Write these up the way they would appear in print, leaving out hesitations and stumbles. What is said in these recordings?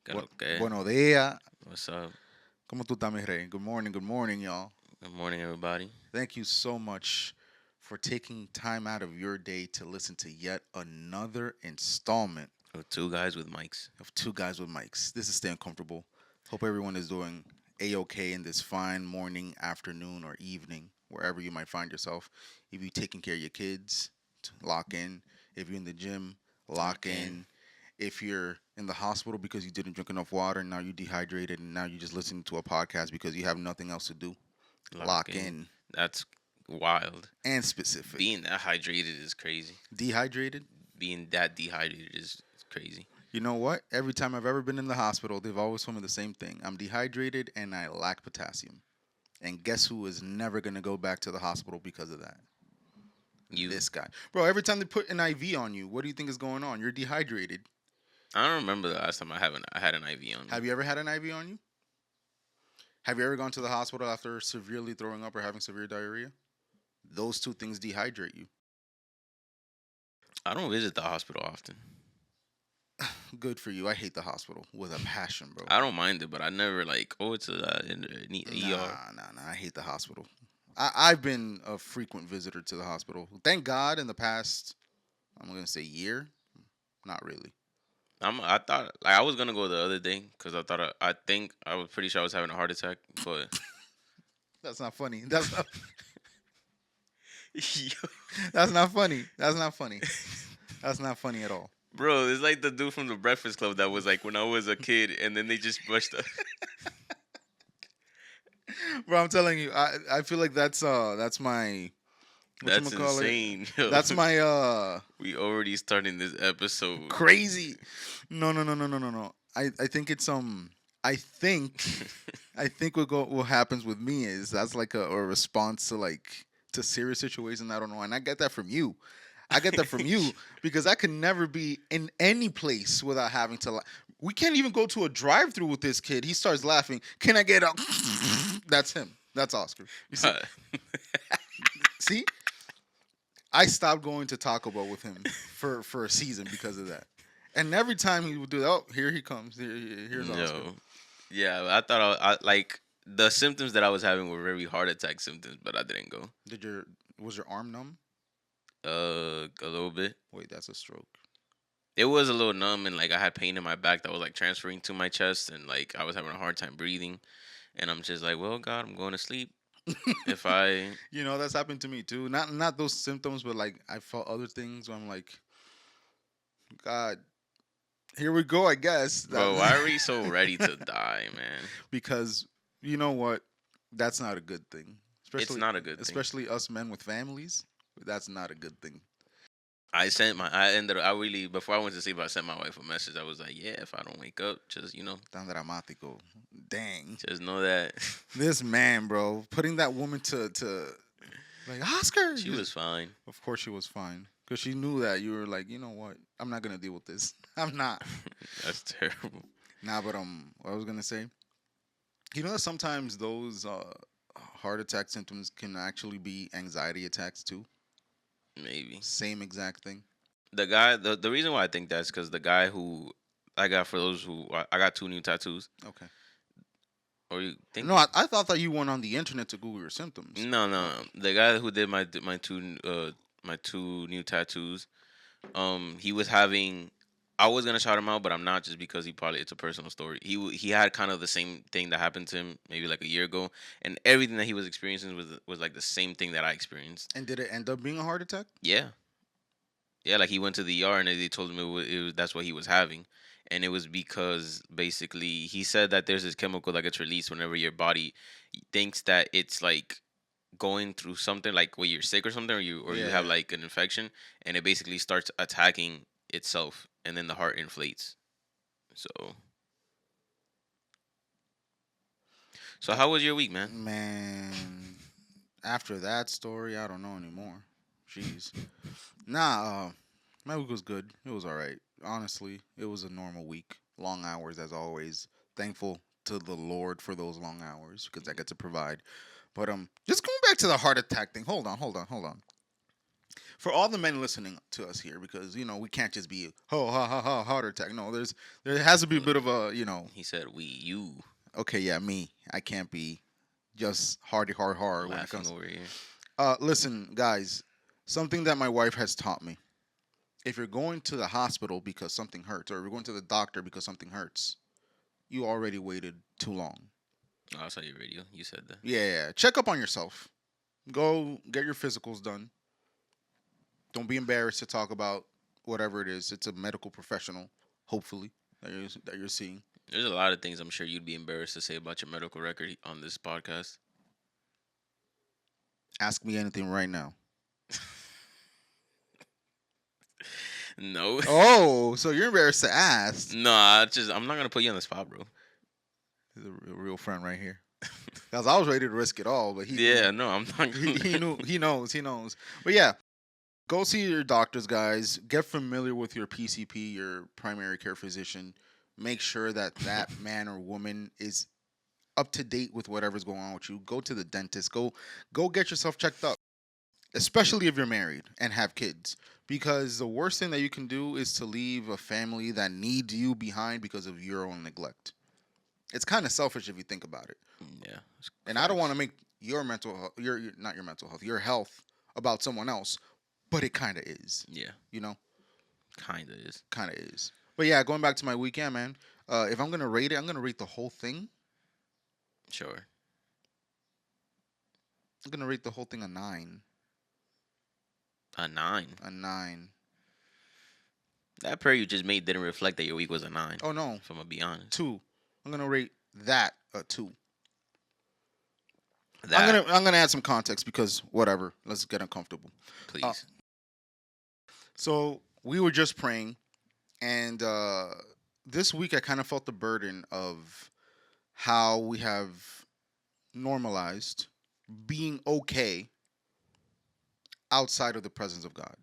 ¿Qué lo que? Buenos días. What's up? ¿Cómo tú estás, mi rey? Good morning, y'all. Good morning, everybody. Thank you so much for taking time out of your day to listen to yet another installment We're two guys with mics. of Two Guys with Mics. This is Staying Comfortable. Hope everyone is doing A-OK in this fine morning, afternoon, or evening, wherever you might find yourself. If you're taking care of your kids, lock in. If you're in the gym, lock Lock in. in. If you're in the hospital because you didn't drink enough water, now you're dehydrated, and now you're just listening to a podcast because you have nothing else to do, Lock lock in. in. That's wild. And specific. Being that hydrated is crazy. Dehydrated? Being that dehydrated is crazy. You know what? Every time I've ever been in the hospital, they've always told me the same thing. I'm dehydrated and I lack potassium. And guess who is never going to go back to the hospital because of that? You. This guy. Bro, every time they put an IV on you, what do you think is going on? You're dehydrated. I don't remember the last time I had an IV on me. Have you ever had an IV on you? Have you ever gone to the hospital after severely throwing up or having severe diarrhea? Those two things dehydrate you. I don't visit the hospital often. Good for you. I hate the hospital with a passion, bro. I don't mind it, but I never like. Oh, it's in the ER. Nah. I hate the hospital. I've been a frequent visitor to the hospital. Thank God in the past, I'm going to say year. Not really. I thought like I was gonna go the other day because I think I was pretty sure I was having a heart attack, but That's not funny. That's not, Yo, that's not funny. That's not funny. That's not funny at all. bro, it's like the dude from the Breakfast Club that was like when I was a kid, and then they just brushed up. Bro, I'm telling you, I feel like that's my That's whatchamacallit? insane. Yo. That's my We already starting this episode. crazy. No. I think it's I think I think what happens with me is that's like a response to like to serious situation. I don't know, and I get that from you. I get that from you because I can never be in any place without having to. We can't even go to a drive-through with this kid. He starts laughing. Can I get a? That's him. That's Oscar. You see? See? I stopped going to Taco Bell with him for a season because of that. And every time he would do that, oh, here he comes. Here's Oscar. No. Yeah, I thought I like the symptoms that I was having were very heart attack symptoms, but I didn't go. Was your arm numb? A little bit. Wait, that's a stroke. It was a little numb, and like I had pain in my back that was like transferring to my chest, and like I was having a hard time breathing. And I'm just like, well, God, I'm going to sleep. If I, That's happened to me too. Not those symptoms, but like I felt other things where I'm like, God, here we go. I guess. bro, why are we so ready to die, man? Because you know what? That's not a good thing. It's not a good thing. Especially us men with families. That's not a good thing. I really, before I went to sleep, I sent my wife a message. I was like, yeah, if I don't wake up, just, Tan dramático. Dang. just know that This man, bro, putting that woman to like Oscar. she was fine. Of course, she was fine because she knew that you were like, you know what? I'm not gonna deal with this. I'm not. That's terrible. Nah, but what I was gonna say, that sometimes those heart attack symptoms can actually be anxiety attacks too. Maybe. Same exact thing. The reason why I think that's because the guy who I got for those who I got two new tattoos. Okay. Or you think? No, I thought that you went on the internet to Google your symptoms. No. The guy who did my two new tattoos, he was having. I was gonna shout him out, but I'm not just because it's a personal story. He had kind of the same thing that happened to him maybe like a year ago, and everything that he was experiencing was like the same thing that I experienced. And did it end up being a heart attack? Yeah, yeah. Like he went to the ER and they told him it was that's what he was having, and it was because basically he said that there's this chemical that gets released whenever your body thinks that it's like going through something like where you're sick or something or you have Yeah. like an infection, and it basically starts attacking itself, and then the heart inflates. So so how was your week, man? Man, after that story, I don't know anymore. Jeez. Nah, my week was good. It was all right. Honestly, it was a normal week. Long hours as always. Thankful to the Lord for those long hours because I get to provide. But just going back to the heart attack thing. Hold on. for all the men listening to us here, because we can't just be ha ha ha heart attack. No, there has to be a bit of a He said we, you okay, yeah, me. I can't be just hardy hard when it laughing comes. over here. Listen, guys, something that my wife has taught me: if you're going to the hospital because something hurts, or you're going to the doctor because something hurts, you already waited too long. Oh, I saw your video. You said that. Yeah, check up on yourself. Go get your physicals done. Don't be embarrassed to talk about whatever it is. It's a medical professional, hopefully, that you're seeing. There's a lot of things I'm sure you'd be embarrassed to say about your medical record on this podcast. Ask me anything right now. No. Oh, so you're embarrassed to ask? No, I'm not gonna put you on the spot, bro. He's a real friend right here. Cause I was ready to risk it all, but he knew. Yeah, no, I'm not He, gonna. he knew. He knows. He knows. But yeah, go see your doctors, guys. Get familiar with your PCP, your primary care physician. Make sure that that man or woman is up to date with whatever's going on with you. Go to the dentist. Go get yourself checked up, especially if you're married and have kids. Because the worst thing that you can do is to leave a family that needs you behind because of your own neglect. It's kind of selfish if you think about it. Yeah, And I don't want facts. to make your mental health, not your mental health, your health about someone else, but it kind of is. Yeah, You know, kinda is. kind of is. But yeah, going back to my weekend, man. If I'm gonna rate it, I'm gonna rate the whole thing. Sure. I'm gonna rate the whole thing a nine. A 9. A nine. That prayer you just made didn't reflect that your week was a 9. Oh no, If I'm gonna be honest. two. I'm gonna rate that a two. That, I'm gonna add some context because whatever. Let's get uncomfortable. please. So we were just praying, and this week I kind of felt the burden of how we have normalized being okay outside of the presence of God.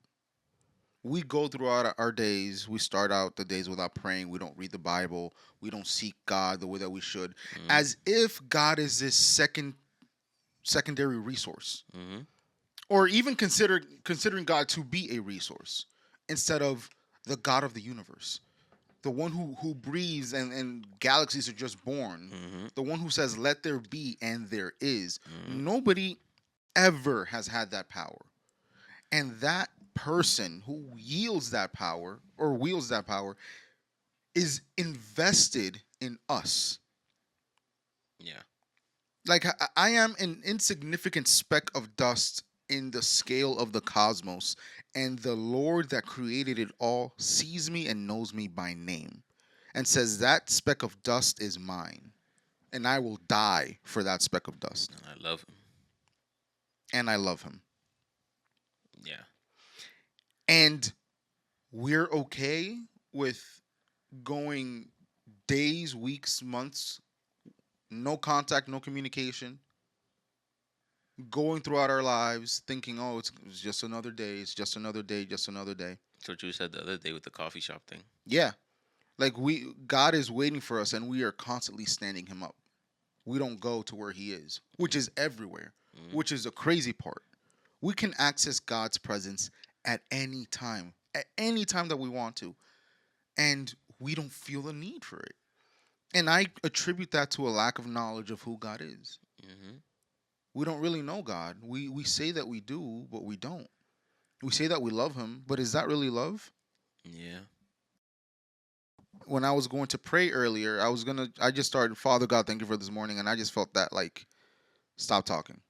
We go throughout our days. We start out the days without praying. We don't read the Bible. We don't seek God the way that we should, Mm-hmm. as if God is this secondary resource, Mm-hmm. or even considering God to be a resource instead of the God of the universe, the one who breathes and galaxies are just born, Mm-hmm. the one who says let there be and there is. Mm-hmm. Nobody ever has had that power, and that person who yields that power or wields that power is invested in us. Yeah. Like I am an insignificant speck of dust in the scale of the cosmos, and the Lord that created it all sees me and knows me by name, and says that speck of dust is mine, and I will die for that speck of dust, And I love him. and I love him, Yeah. and we're okay with going days, weeks, months, no contact, no communication, going throughout our lives thinking, oh, it's just another day, it's just another day, just another day. That's what you said the other day with the coffee shop thing. Yeah. Like God is waiting for us and we are constantly standing him up. We don't go to where he is, which is everywhere, Mm-hmm. which is the crazy part. We can access God's presence at any time that we want to, and we don't feel the need for it. And I attribute that to a lack of knowledge of who God is. Mm-hmm. We don't really know God. We say that we do, but we don't. We say that we love him, but is that really love? Yeah. When I was going to pray earlier, I just started, Father God, thank you for this morning, and I just felt that like, stop talking.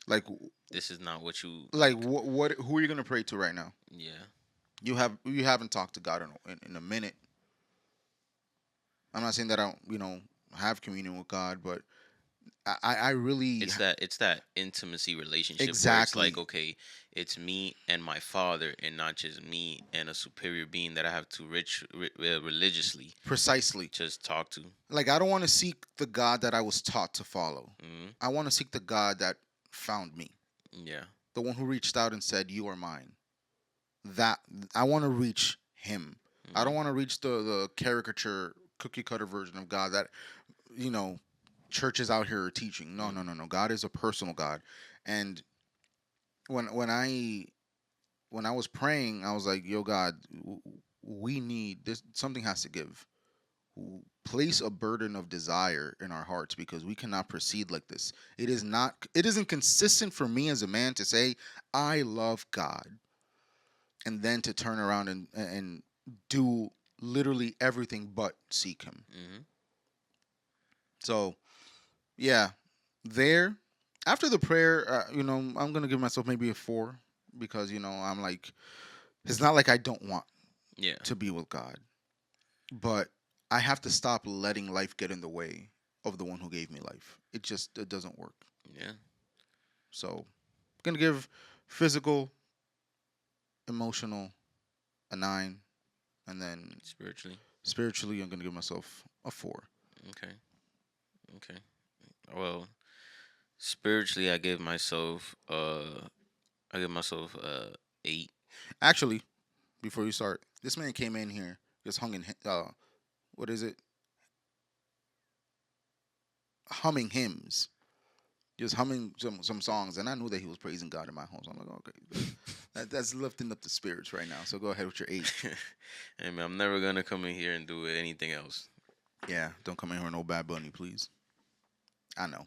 Like, This is not what you like what who are you gonna pray to right now? Yeah. You haven't talked to God in a minute. I'm not saying that I don't have communion with God, but I really It's that intimacy relationship where it's exactly like, okay, it's me and my father and not just me and a superior being that I have to religiously precisely. just talk to. Like I don't want to seek the God that I was taught to follow. Mm-hmm. I want to seek the God that found me, Yeah. the one who reached out and said, "You are mine." That I want to reach him. I Mm-hmm. don't want to reach the caricature cookie cutter version of God that you know churches out here are teaching. No, Mm-hmm. no, no, no. God is a personal God, and when when I was praying, I was like, "Yo, God, we need this. Something has to give. Place a burden of desire in our hearts because we cannot proceed like this. It is not. It isn't consistent for me as a man to say I love God and then to turn around and do literally everything but seek Him. Hmm. So yeah, there after the prayer, I'm gonna give myself maybe a 4 because I'm like, it's not like I don't want Yeah. to be with God, but I have to stop letting life get in the way of the one who gave me life. It doesn't work. Yeah. So I'm gonna give physical, emotional a 9, and then Spiritually. spiritually I'm gonna give myself a 4. Okay. Okay. Well, spiritually, I give myself 8. Actually, before you start, this man came in here just what is it? Humming hymns, just humming some songs, and I knew that he was praising God in my home. So I'm like, okay, that's lifting up the spirits right now. So go ahead with your 8. Hey man, I'm never gonna come in here and do anything else. Yeah, don't come in here with no Bad Bunny, please. I know,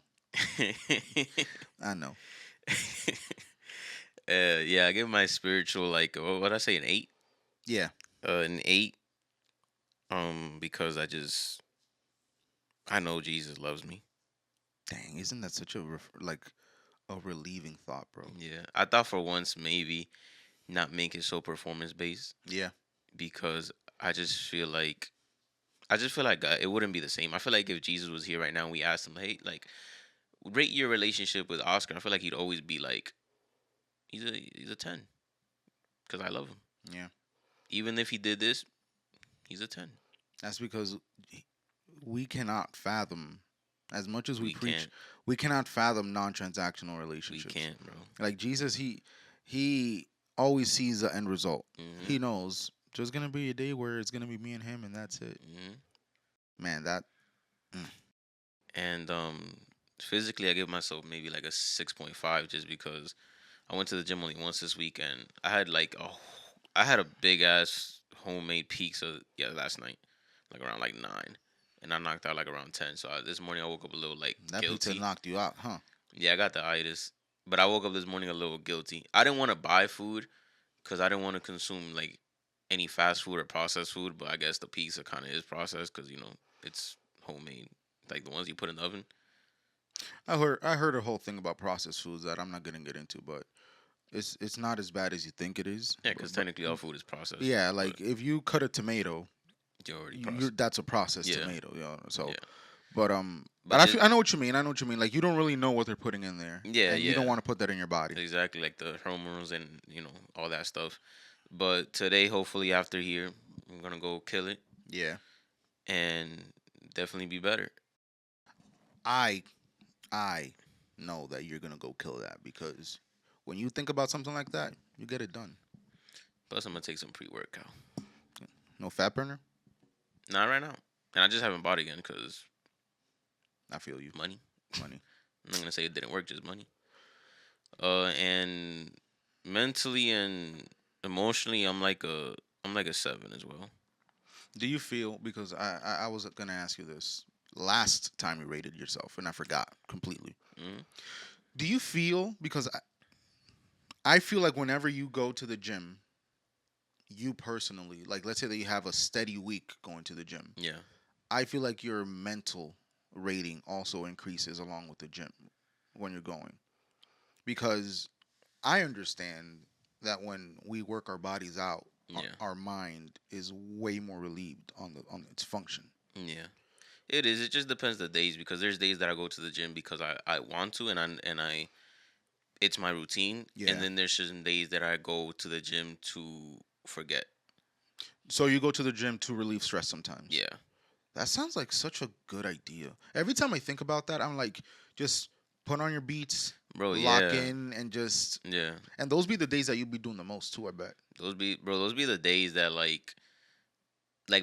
I know. Yeah, I give my spiritual like what I say, an 8. Yeah, An 8. Because I know Jesus loves me. dang, isn't that such a like a relieving thought, bro? Yeah, I thought for once maybe not make it so performance based Yeah, because I just feel like it wouldn't be the same. I feel like if Jesus was here right now and we asked him, hey, like rate your relationship with Oscar, I feel like he'd always be like he's a 10 because I love him. yeah. Even if he did this, he's a 10. That's because we cannot fathom, as much as we We preach, can't. we cannot fathom non-transactional We relationships. can't, bro. Like Jesus, he always sees the end result. Mhm. He knows there's gonna be a day where it's gonna be me and him, and that's it. Mhm. Man, that mm, And physically, I give myself maybe like a 6.5 just because I went to the gym only once this week and I had a big ass homemade pizza last night, like around like 9, and I knocked out like around 10. So this morning I woke up a little like that pizza guilty. knocked you out, huh? Yeah, I got the itis, but I woke up this morning a little guilty. I didn't want to buy food because I didn't want to consume like any fast food or processed food. But I guess the pizza kind of is processed because it's homemade, like the ones you put in the oven. I heard a whole thing about processed foods that I'm not gonna get into, but it's not as bad as you think it is. Yeah, because technically all food is processed, Yeah, but like if you cut a tomato, you're already you're processed. that's a processed Yeah, tomato, So, yeah. but But just I know what you mean. I know what you mean. Like you don't really know what they're putting in there, yeah, and you don't yeah, want to put that in your body. exactly like the hormones and all that stuff. But today, hopefully, after here, I'm gonna go kill it Yeah, and definitely be better. I I know that you're gonna go kill that because when you think about something like that, you get it done. Plus, I'm gonna take some pre-workout. No fat burner. Not right now, and I just haven't bought it again because I feel you. money. Money. I'm not gonna say it didn't work, just money. And mentally and emotionally, I'm like a 7 as well. Do you feel because I was gonna ask you this last time you rated yourself and I forgot completely. Hmm. Do you feel because I feel like whenever you go to the gym, you personally, like let's say that you have a steady week going to the gym, Yeah. I feel like your mental rating also increases along with the gym when you're going. Because I understand that when we work our bodies out, Yeah. our mind is way more relieved on its function. Yeah. It is. It just depends the days because there's days that I go to the gym because I want to and I it's my routine, and Yeah. then there's certain days that I go to the gym to forget. So you go to the gym to relieve stress sometimes. Yeah. That sounds like such a good idea. Every time I think about that, I'm like, just put on your beats, Bro, lock yeah. in, and just Yeah. and those be the days that you be doing the most too. I bet. Those be the days that like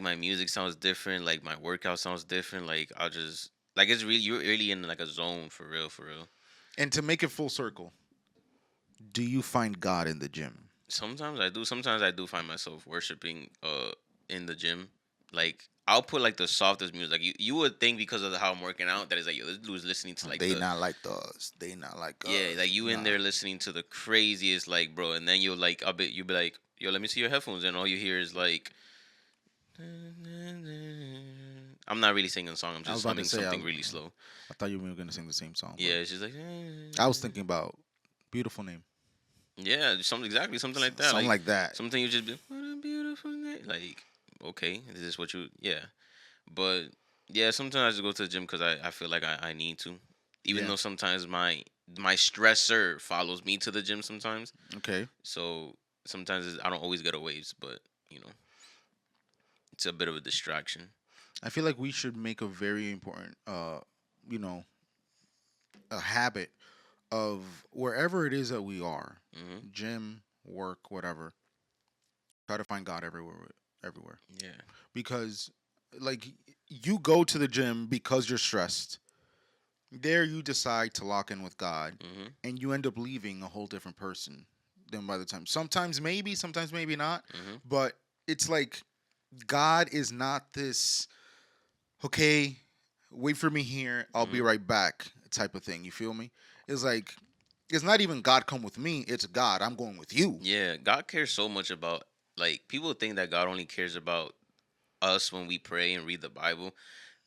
my music sounds different, like my workout sounds different, like I'll just you're really in like a zone for real, for real. And to make it full circle, Do you find God in the gym? Sometimes I do. Sometimes I do find myself worshiping in the gym. Like I'll put like the softest music. Like you would think because of how I'm working out that is like yo, this dude's listening to like They the not like us. They not like yeah, us. like you in Nah. there listening to the craziest like bro, and then you'll like you'll be like yo, let me see your headphones, and all you hear is like I'm not really singing a song. I'm I was just about to humming say. something really slow. I thought you were gonna sing the same song, but Yeah, it's just like I was thinking about beautiful name, yeah, something exactly something like that. something Like like that. something you just be what a beautiful night. Like okay, is this what you yeah. But yeah, sometimes I just go to the gym because I feel like I need to. Even Yeah. though sometimes my stressor follows me to the gym sometimes. Okay. So sometimes I don't always get a waves, but you know, it's a bit of a distraction. I feel like we should make a very important, you know, a habit of wherever it is that we are, Hmm. gym, work, whatever. Try to find God everywhere, everywhere. Yeah. Because, like, you go to the gym because you're stressed. There, you decide to lock in with God, Hmm. and you end up leaving a whole different person than by the time. Sometimes maybe not. Hmm. But it's like God is not this, okay, wait for me here, I'll be Hmm. right back type of thing. You feel me? It's like, it's not even God come with me, it's God, I'm going with you. Yeah. God cares so much about like people think that God only cares about us when we pray and read the Bible.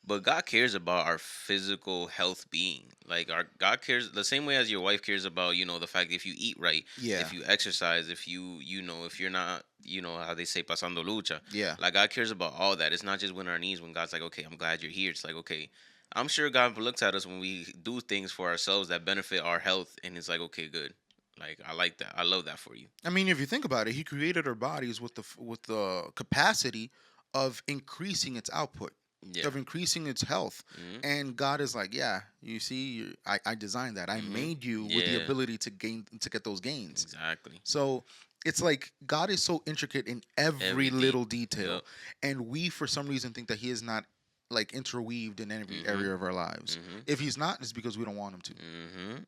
But God cares about our physical health being. Like our God cares the same way as your wife cares about, the fact if you eat right, Yeah, if you exercise, if if you're not, how they say pasando lucha. yeah. Like God cares about all that. It's not just when our knees when God's like, okay, I'm glad you're here. It's like, okay, I'm sure God looks at us when we do things for ourselves that benefit our health and it's like, okay, good. Like I like that. I love that for you. I mean, if you think about it, He created our bodies with the capacity of increasing its output, Yeah. of increasing its health. Mhm. And God is like, yeah, you see, I designed that. I Mhm. made you with the Yeah. ability to get those gains. Exactly. So it's like God is so intricate in every Every deep. little detail, Yep. and we for some reason think that He is not like interweaved in every Mhm. area of our lives. Mhm. If He's not, it's because we don't want Him to. Mhm.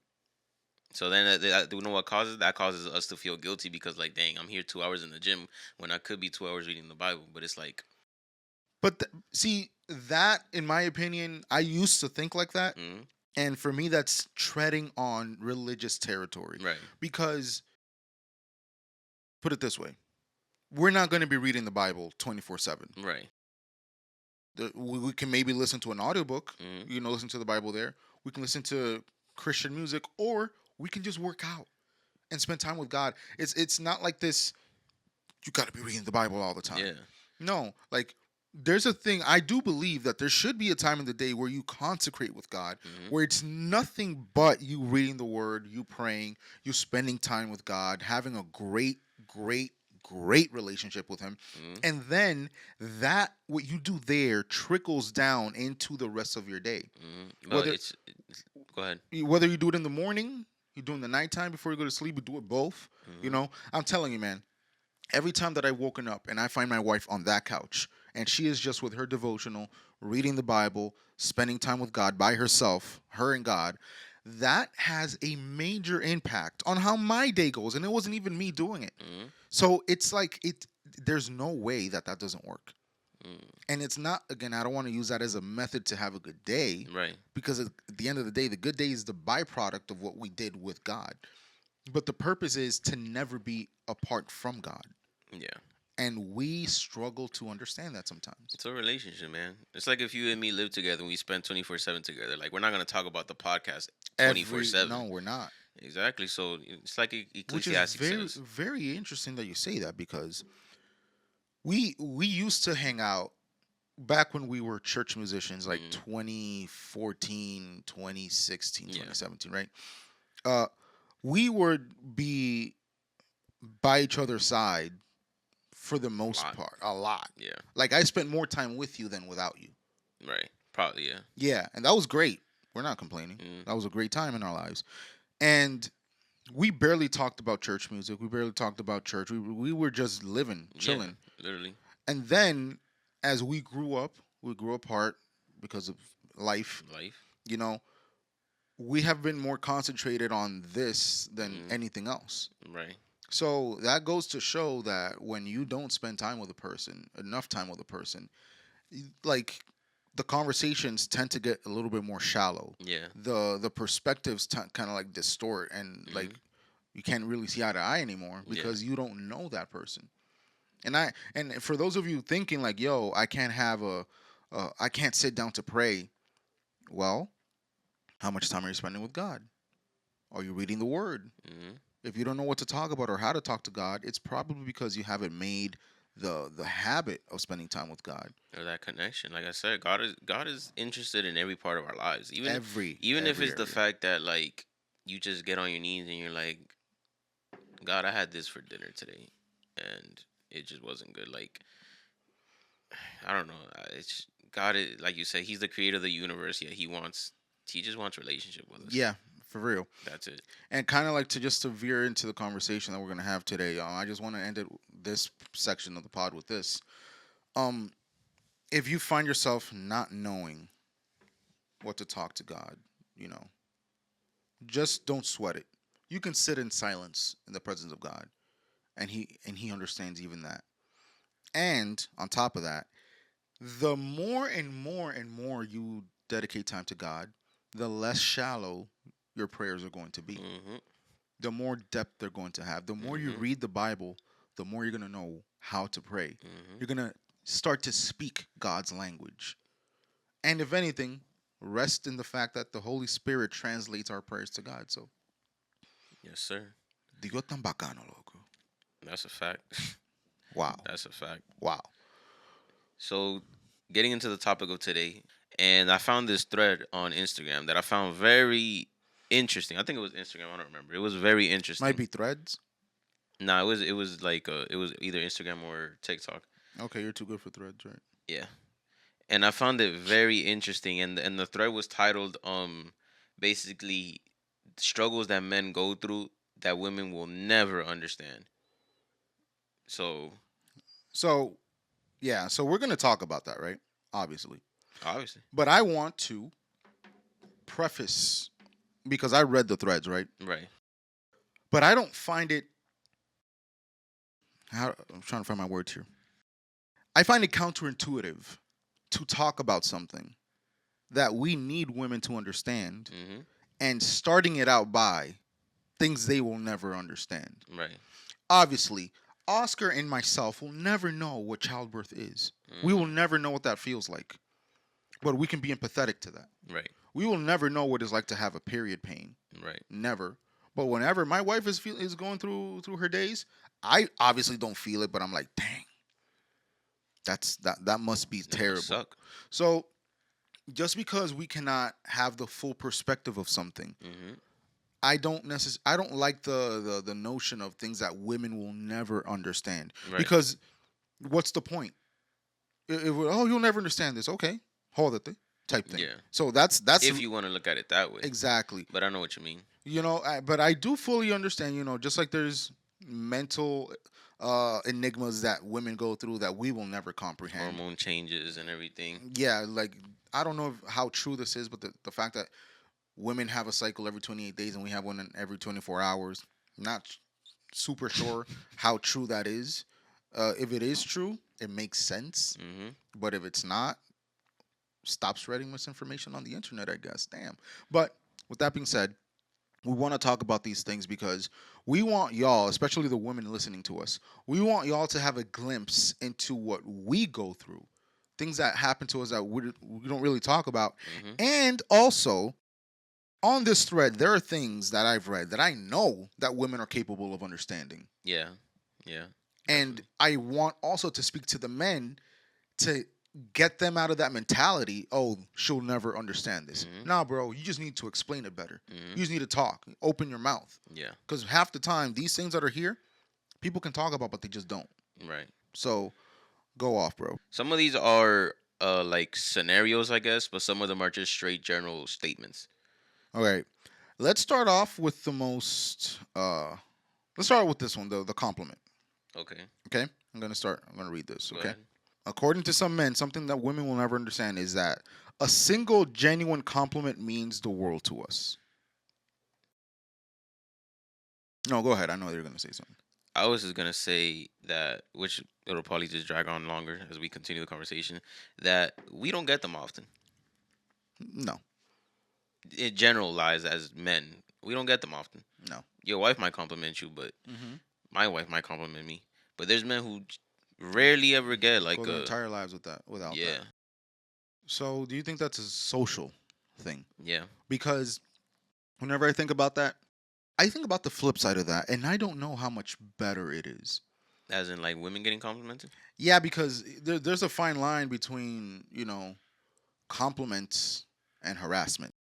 So then, you know what causes that causes us to feel guilty because, like, dang, I'm here 2 hours in the gym when I could be 2 hours reading the Bible. But it's like, But see, that in my opinion, I used to think like that, mm, and for me, that's treading on religious territory. right, Because put it this way, we're not going to be reading the Bible 24/7. right, We can maybe listen to an audiobook, mm, listen to the Bible there. We can listen to Christian music, or we can just work out and spend time with God. It's not like this. You got to be reading the Bible all the time. yeah, No, like there's a thing. I do believe that there should be a time in the day where you consecrate with God, mm, where it's nothing but you reading the Word, you praying, you spending time with God, having a great relationship with Him, mm, and then that what you do there trickles down into the rest of your day. mm. Well, Whether go ahead. whether you do it in the morning, you do it in the nighttime before you go to sleep, you do it both. Mm, I'm telling you, man, every time that I've woken up and I find my wife on that couch and she is just with her devotional, reading the Bible, spending time with God by herself, her and God, that has a major impact on how my day goes. And it wasn't even me doing it. mm, So it's like there's no way that that doesn't work. mm. And it's not, again, I don't want to use that as a method to have a good day Right, because at the end of the day, the good day is the byproduct of what we did with God. But the purpose is to never be apart from God. yeah. And we struggle to understand that sometimes. It's a relationship, man. It's like if you and me live together and we spend 24/7 together. Like we're not gonna talk about the podcast 24/7. No, we're not. Exactly. So it's like Which is Ecclesiastic says. very interesting that you say that because we used to hang out back when we were church musicians like Mm, 2014, 2016, yeah, 2017, right? Uh we would be by each other's side for the a most lot. part, a lot. Yeah, Like I spent more time with you than without you. right. Probably, yeah. Yeah, and that was great. We're not complaining. Mm, That was a great time in our lives. And we barely talked about church music. We barely talked about church. We were just living, yeah, chilling. literally. And then as we grew up, we grew apart because of life, Life. you know. we have been more concentrated on this than Mm-hmm. anything else. Right. So that goes to show that when you don't spend time with a person, enough time with a person, like the conversations tend to get a little bit more shallow. Yeah. The perspectives kind of like distort, and like Mm-hmm. you can't really see eye to eye anymore Yeah. because you don't know that person. And for those of you thinking like, yo, I can't sit down to pray. Well, how much time are you spending with God? Are you reading the Word? Mm-hmm. If you don't know what to talk about or how to talk to God, it's probably because you haven't made the habit of spending time with God. Or that connection. Like I said, God is interested in every part of our lives. Even if Every it's the area. fact that like you just get on your knees and you're like, God, I had this for dinner today, and it just wasn't good. Like I don't know. It's God. Is, like you said, He's the creator of the universe. Yeah, He just wants relationship with us. Yeah, for real. That's it. And kind of like to just to veer into the conversation that we're gonna have today. I just want to end it this section of the pod with this. Um, if you find yourself not knowing what to talk to God, you know, just don't sweat it. You can sit in silence in the presence of God, and He understands even that. And on top of that, the more and more and more you dedicate time to God, the less shallow your prayers are going to be. Mhm. The more depth they're going to have. The more you Mhm. read the Bible, the more you're going to know how to pray. Mhm. You're going to start to speak God's language. And if anything, rest in the fact that the Holy Spirit translates our prayers to God. So, Yes, sir. Dios tan bacano, loco. That's a fact. Wow. That's a fact. Wow. So, getting into the topic of today, and I found this thread on Instagram that I found very interesting. I think it was Instagram. I don't remember. It was very Might interesting. be threads. Nah, it was like it was either Instagram or TikTok. Okay, you're too good for threads, right? Yeah, and I found it very interesting. And the thread was titled basically struggles that men go through that women will never understand. So So, yeah, so we're going to talk about that, right? Obviously. obviously, But I want to preface because I read the threads, right? right. But I don't find it. I'm trying to find my words here. I find it counterintuitive to talk about something that we need women to understand Mhm. and starting it out by things they will never understand. Right. Obviously, Oscar and myself will never know what childbirth is. We will Mhm. never know what that feels like, but we can be empathetic to that. Right. We will never know what it's like to have a period pain. Right. Never. But whenever my wife is going through her days, I obviously don't feel it, but I'm like, dang, that must be That must terrible. suck. So just because we cannot have the full perspective of something, Mhm. I don't like the notion of things that women will never understand. Right. Because what's the point? Oh, you'll never understand this. Okay, hold it type thing. Yeah. So that's If you want to look at it that way, exactly. but I know what you mean. But I do fully understand. Just like there's mental enigmas that women go through that we will never comprehend. Hormone changes and everything. Yeah, like I don't know how true this is, but the fact that women have a cycle every 28 days and we have one every 24 hours, not super sure how true that is. If it is true, it makes sense. Mhm. But if it's not, stop spreading misinformation on the internet, I guess. Damn. But with that being said, we want to talk about these things because we want y'all, especially the women listening to us, we want y'all to have a glimpse into what we go through, things that happen to us that we don't really talk about. Mhm. And also, on this thread, there are things that I've read that I know that women are capable of understanding. Yeah. Yeah. And Definitely. I want also to speak to the men to get them out of that mentality. Oh, she'll never understand this. Mhm. Nah, bro, you just need to explain it better. Mhm. You just need to talk, open your mouth. Yeah. Because half the time, these things that are here, people can talk about, but they just don't. Right. So go off, bro. Some of these are like scenarios, I guess, but some of them are just straight general statements. All right. Let's start off with the most. Let's start with this one, the compliment. Okay. Okay, I'm gonna read this. Go Okay. ahead. According to some men, something that women will never understand is that a single genuine compliment means the world to us. No, go ahead. I know you're gonna say something. I was just gonna say that, which it'll probably just drag on longer as we continue the conversation, that we don't get them often. No, It generalize as men. We don't get them often. no. Your wife might compliment you, but Mm-hmm. my wife might compliment me. But there's men who rarely ever get Go like their a entire lives without yeah, that. So, do you think that's a social thing? yeah, Because whenever I think about that, I think about the flip side of that, and I don't know how much better it is. as in like women getting complimented. Yeah, because there's a fine line between compliments and harassment.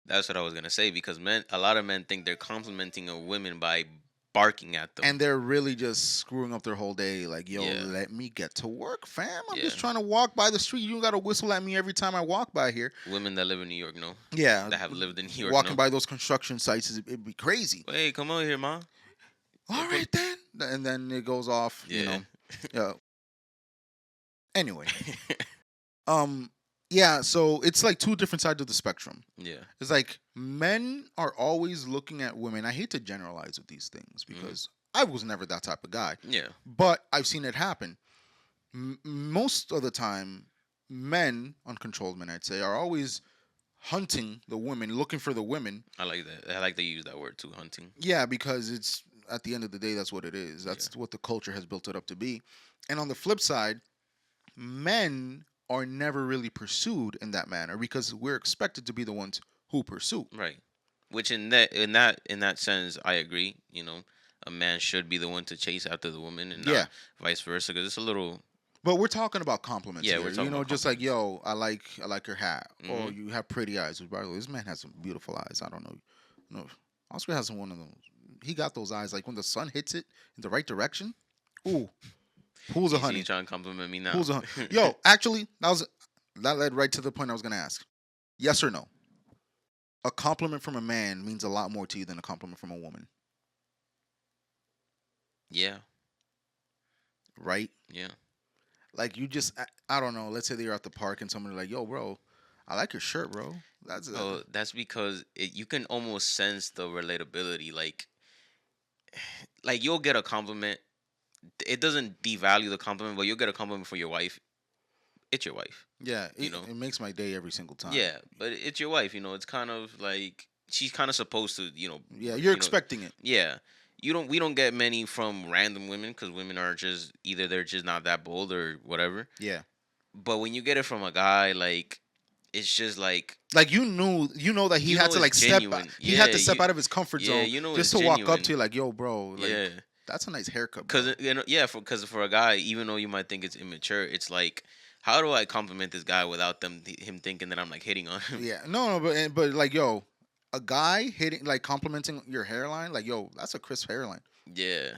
That's what I was gonna say because a lot of men think they're complimenting a women by barking at them. And they're really just screwing up their whole day. Like, yo, Yeah, let me get to work, fam. I'm yeah. just trying to walk by the street. You don't got to whistle at me every time I walk by here. Women that live in New York, no, Yeah, that have lived in New York, walking no. by those construction sites, it'd be crazy. Hey, come on here, ma. All right, then. And then it goes off, Yeah. Yeah. Anyway, um, yeah, so it's like two different sides of the spectrum. Yeah. It's like men are always looking at women. I hate to generalize with these things because I was never that type of guy, Yeah. but I've seen it happen. Most of the time, men, uncontrolled men, I'd say, are always hunting the women, looking for the women. I like that. I like they use that word too, hunting. Yeah, because it's at the end of the day, that's what it is. That's what the culture has built it up to be. And on the flip side, men are never really pursued in that manner because we're expected to be the ones who pursue. Right. Which in that sense, I agree. A man should be the one to chase after the woman and Yeah, not vice versa. Because it's a little. but we're talking about compliments Yeah, here. we're talking about Just like, compliments. yo, I like your hat, or Hmm. you have pretty eyes. Which, by the way, this man has some beautiful eyes. I don't know. No, Oscar has one of those. He got those eyes like when the sun hits it in the right direction. Ooh, pools of You see, you honey. trying to compliment me now. Pools of honey. Yo, actually, that led right to the point I was gonna ask. Yes or no? A compliment from a man means a lot more to you than a compliment from a woman, Yeah. right? Yeah. Like you just, I don't know. Let's say that you're at the park and somebody like, yo, bro, I like your shirt, bro. That's Oh, that's because you can almost sense the relatability. Like you'll get a compliment. It doesn't devalue the compliment, but you'll get a compliment from your wife. It's your wife, yeah. you It, know. it makes my day every single time. Yeah, but it's your wife. It's kind of like she's kind of supposed to, Yeah, you're you know. expecting it. Yeah, we don't get many from random women because women are just either they're just not that bold or whatever. Yeah. But when you get it from a guy, like it's just like Like you know that he had to it's like step, genuine. he had Yeah, to step out of his comfort yeah, zone it's just to walk up genuine. to you like, yo, bro, like Yeah, that's a nice haircut, bro. because yeah, for a guy, even though you might think it's immature, it's like how do I compliment this guy without him thinking that I'm like hitting on him? Yeah, no, but like, yo, a guy hitting like complimenting your hairline, like, yo, that's a crisp hairline. Yeah.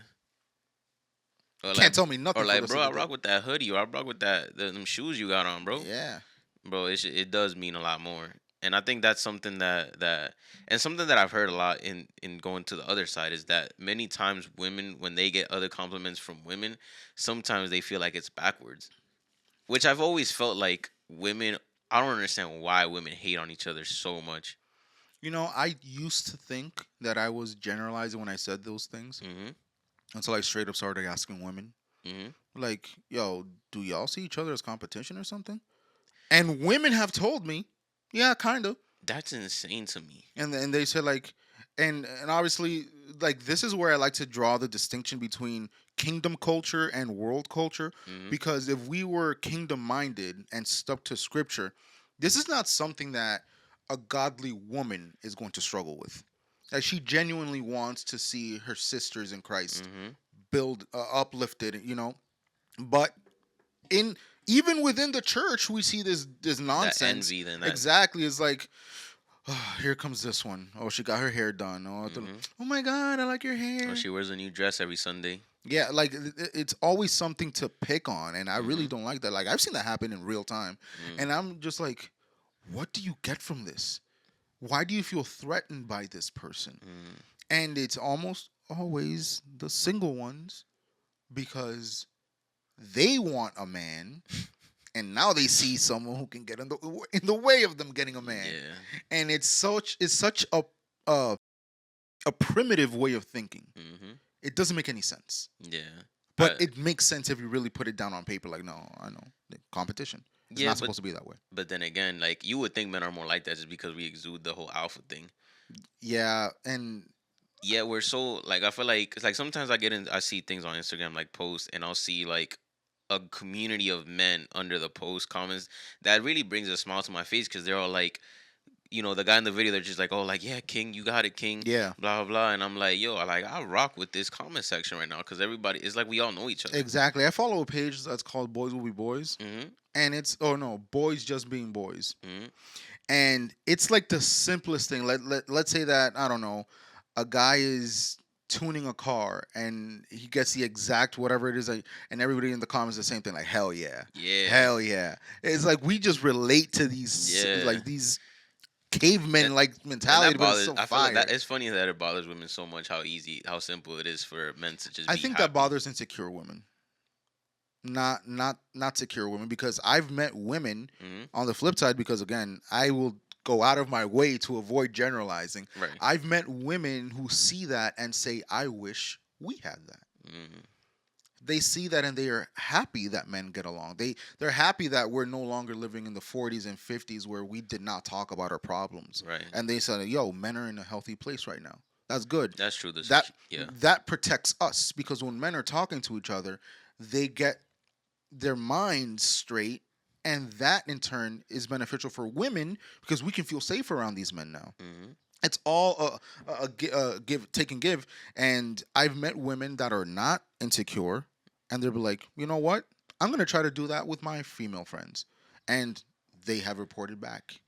Or like, Can't tell me nothing for the rest bro, of I the day. rock with that hoodie, or I rock with them shoes you got on, bro. Yeah, Bro, it does mean a lot more, and I think that's something and something that I've heard a lot in going to the other side is that many times women when they get other compliments from women, sometimes they feel like it's backwards, which I've always felt like women. I don't understand why women hate on each other so much. I used to think that I was generalizing when I said those things Mhm. until I straight up started asking women, Mhm. like, yo, do y'all see each other as competition or something? And women have told me, yeah, kind of. That's insane to me. And they said like, and obviously, like, this is where I like to draw the distinction between kingdom culture and world culture, Mhm. because if we were kingdom minded and stuck to scripture, this is not something that a godly woman is going to struggle with. Like, she genuinely wants to see her sisters in Christ Mhm. build, uplifted, but in even within the church we see this That nonsense. envy, then that. Exactly, it's like, oh, here comes this one. Oh, she got her hair done. Mhm. Oh my God, I like your Or hair. she wears a new dress every Sunday. Yeah, like it's always something to pick on, and I really Mhm. don't like that. Like, I've seen that happen in real time, Mm. and I'm just like, what do you get from this? Why do you feel threatened by this person? Mm. And it's almost always the single ones, because they want a man, and now they see someone who can get in the way of them getting a man. Yeah. And it's such a a primitive way of thinking. Mm-hmm. It doesn't make any sense. Yeah. But it makes sense if you really put it down on paper. Like, no, I know competition. It's Yeah, not supposed to be that way. but then again, like you would think men are more like that just because we exude the whole alpha thing. Yeah, and Yeah, we're so like I feel like it's like sometimes I see things on Instagram like posts and I'll see like a community of men under the post comments that really brings a smile to my face because they're all like, the guy in the video, they're just like, oh, like, yeah, King, you got it, King, yeah, blah blah blah, and I'm like, yo, I rock with this comment section right now because everybody, it's like we all know each other. exactly. I follow a page that's called Boys Will Be Boys, Mm-hmm. and it's oh no, boys just being boys, Mm-hmm. and it's like the simplest thing. Let's say that I don't know, a guy is tuning a car and he gets the exact whatever it is, like, and everybody in the comments the same thing, like Yeah. hell yeah. It's like we just relate to these Yeah. like these cavemen like And mentality, that but it's bothers. so I feel like that fire. it's funny that it bothers women so much how easy, how simple it is for men to just I be think that happy. bothers insecure women, not secure women, because I've met women Hmm. on the flip side, because again, I will go out of my way to avoid generalizing. Right. I've met women who see that and say, I wish we had that. Hmm. They see that and they are happy that men get along. They're happy that we're no longer living in the 40s and 50s where we did not talk about our problems. Right. And they said, "Yo, men are in a healthy place right now." That's good. That's true. That Yeah. that protects us, because when men are talking to each other, they get their minds straight, and that in turn is beneficial for women because we can feel safe around these men now. Hmm. It's all a give, take and give. And I've met women that are not insecure, and they'll be like, you know what? I'm gonna try to do that with my female friends, and they have reported back.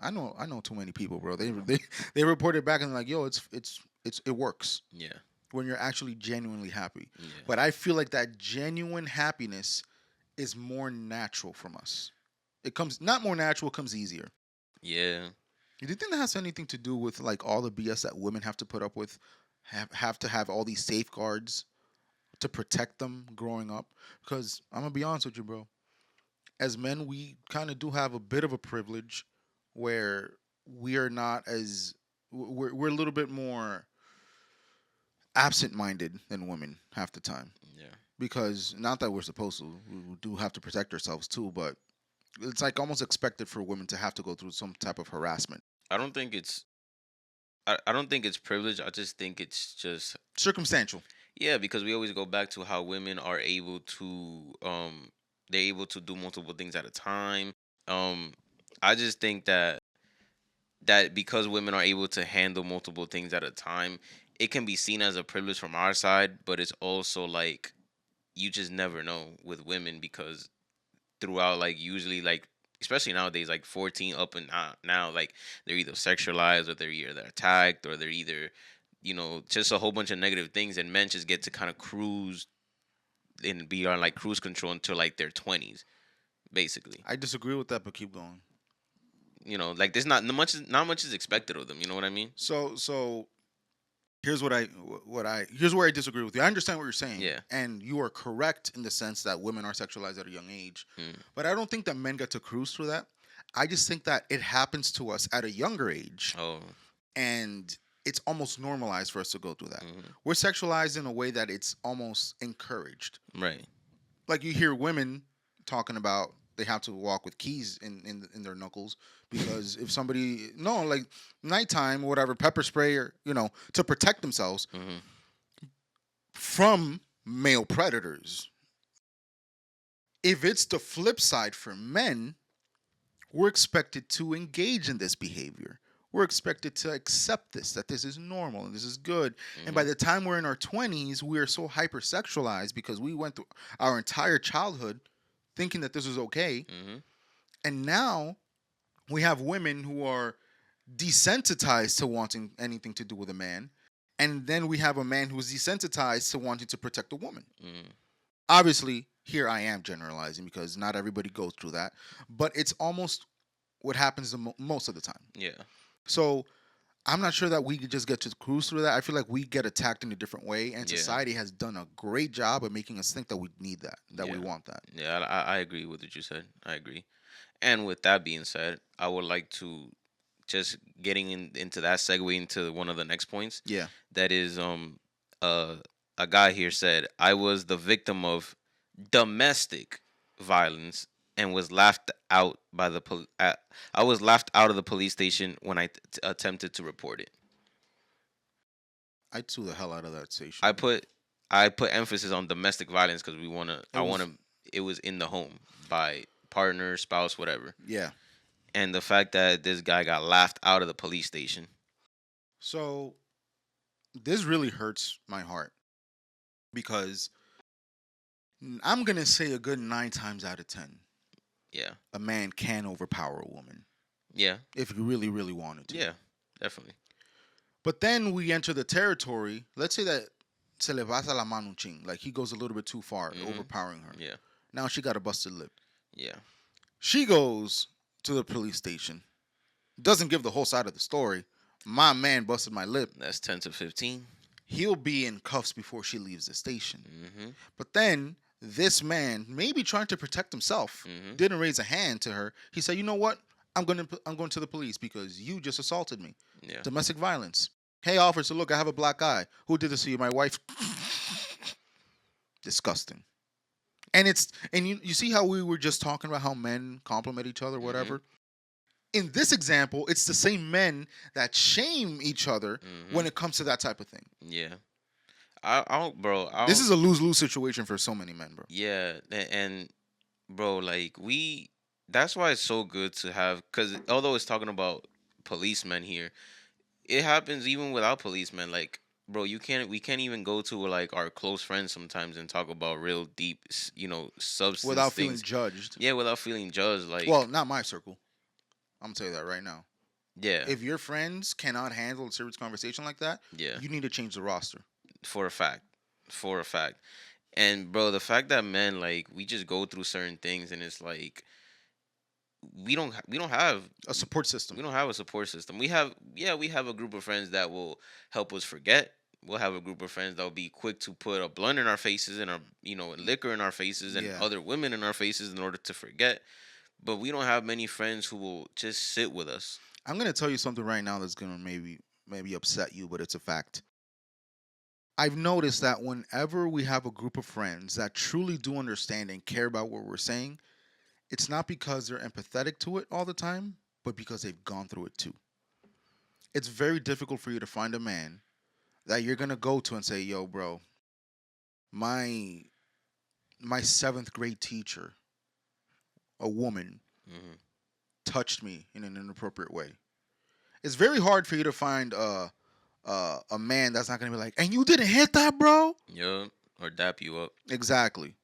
I know too many people, bro. They reported back and they're like, yo, it works Yeah. when you're actually genuinely happy. Yeah. But I feel like that genuine happiness is more natural from us. It comes not more natural, it comes easier. Yeah. Do you think that has anything to do with like all the BS that women have to put up with, have to have all these safeguards to protect them growing up? Because I'm gonna be honest with you, bro. As men, we kind of do have a bit of a privilege where we are not as we're a little bit more absent-minded than women half the time. Yeah. Because not that we're supposed to, we do have to protect ourselves too, but it's like almost expected for women to have to go through some type of harassment. I don't think it's. I don't think it's privilege. I just think it's just, Circumstantial. yeah, because we always go back to how women are able to they're able to do multiple things at a time. Um I just think that because women are able to handle multiple things at a time, it can be seen as a privilege from our side, but it's also like you just never know with women because throughout, like, usually, like, especially nowadays, like 14 up and now, like, they're either sexualized or they're either attacked or they're either, just a whole bunch of negative things, and men just get to kind of cruise and be on like cruise control until like their 20s, basically. I disagree with that, but keep going. Like there's not much is expected of them, you know what I mean? So here's here's where I disagree with you. I understand what you're saying, Yeah. and you are correct in the sense that women are sexualized at a young age, Mm. but I don't think that men get to cruise through that. I just think that it happens to us at a younger age, Oh. and it's almost normalized for us to go through that. Hmm. We're sexualized in a way that it's almost encouraged. Right. Like you hear women talking about they have to walk with keys in their knuckles because if somebody no like nighttime or whatever, pepper spray, or to protect themselves Hmm. from male predators. If it's the flip side for men, we're expected to engage in this behavior. We're expected to accept this, that this is normal and this is good. And by Hmm. the time we're in our 20s, we are so hypersexualized because we went through our entire childhood thinking that this was okay. Hmm. And now we have women who are desensitized to wanting anything to do with a man. And then we have a man who's desensitized to wanting to protect a woman. Hmm. Obviously, here I am generalizing because not everybody goes through that, but it's almost what happens most of the time. Yeah. So I'm not sure that we could just get to cruise through that. I feel like we get attacked in a different way, and Yeah. society has done a great job of making us think that we need that we Yeah. want that. Yeah. I agree with what you said. I agree. And with that being said, I would like to just getting into that segue into one of the next points. Yeah. That is uh a guy here said I was the victim of domestic violence and was laughed out by the I was laughed out of the police station when I attempted to report it. I'd sue the hell out of that station. I put I put emphasis on domestic violence because It was it was in the home by partner, spouse, whatever. yeah. And the fact that this guy got laughed out of the police station. So this really hurts my heart because I'm gonna say a good 9 times out of 10, Yeah. a man can overpower a woman Yeah. if he really, really wanted to. Yeah. Definitely. But then we enter the territory. Let's say that se le pasa la mano un ching, like he goes a little bit too far, overpowering her. Yeah. Now she got a busted lip. Yeah. She goes to the police station. Doesn't give the whole side of the story. My man busted my lip. That's 10 to 15. He'll be in cuffs before she leaves the station. Mm-hmm. But then this man, maybe trying to protect himself, didn't raise a hand to her. He said, "You know what? I'm going to the police because you just assaulted me. Yeah. Domestic violence. Hey, officer, look, I have a black eye. Who did this to you? My wife." Disgusting. And you see how we were just talking about how men compliment each other, whatever. In this example, it's the same men that shame each other when it comes to that type of thing. Yeah. I This is a lose-lose situation for so many men, bro. Yeah, and bro, like that's why it's so good to have, because although it's talking about policemen here, it happens even without policemen. Like, bro, we can't even go to like our close friends sometimes and talk about real deep, substance Without feeling things. judged. Yeah, without feeling judged. Like, Well, not my circle. I'm gonna tell you that right now. yeah, If your friends cannot handle a serious conversation like that, yeah, you need to change the roster. for a fact, for a fact. And bro, the fact that men, like, we just go through certain things and it's like we don't have A support system. we don't have a support system. We have a group of friends that will help us forget. We'll have a group of friends that will be quick to put a blunt in our faces and liquor in our faces and Yeah. other women in our faces in order to forget. But we don't have many friends who will just sit with us. I'm gonna tell you something right now that's gonna maybe upset you, but it's a fact. I've noticed that whenever we have a group of friends that truly do understand and care about what we're saying, it's not because they're empathetic to it all the time, but because they've gone through it too. It's very difficult for you to find a man that you're gonna go to and say, "Yo, bro, my seventh grade teacher, a woman, Hmm. touched me in an inappropriate way." It's very hard for you to find a man that's not gonna be like, "And you didn't hit that, bro." Yeah, or dap you up. Exactly.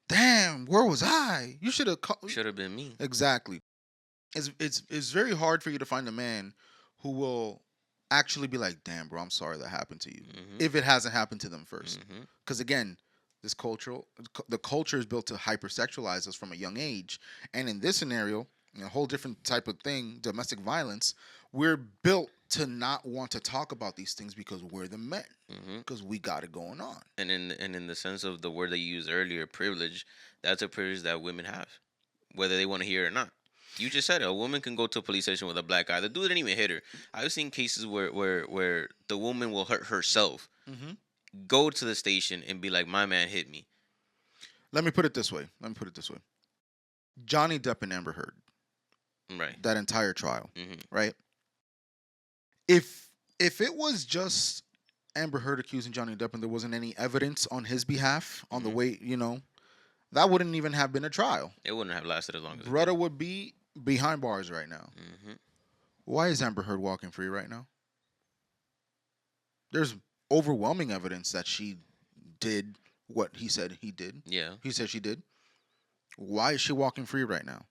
Damn, where was I? You should have. Should have been me. Exactly. It's very hard for you to find a man who will actually be like, "Damn, bro, I'm sorry that happened to you," Hmm. if it hasn't happened to them first. Hmm. Because again, the culture is built to hypersexualize us from a young age, and in this scenario, a whole different type of thing, domestic violence, we're built to not want to talk about these things because we're the men, Hmm. because we got it going on. And in the sense of the word that you used earlier, privilege, that's a privilege that women have, whether they want to hear it or not. You just said it. A woman can go to a police station with a black eye. The dude didn't even hit her. I've seen cases where the woman will hurt herself, Mm-hmm. go to the station and be like, "My man hit me." Let me put it this way. Johnny Depp and Amber Heard, Right. that entire trial, Hmm. right? If it was just Amber Heard accusing Johnny Depp and there wasn't any evidence on his behalf on the Mhm. way, that wouldn't even have been a trial. It wouldn't have lasted as long as it Brother did. would be behind bars right now. Hmm. Why is Amber Heard walking free right now? There's overwhelming evidence that she did what he said he did. Yeah. He said she did. Why is she walking free right now?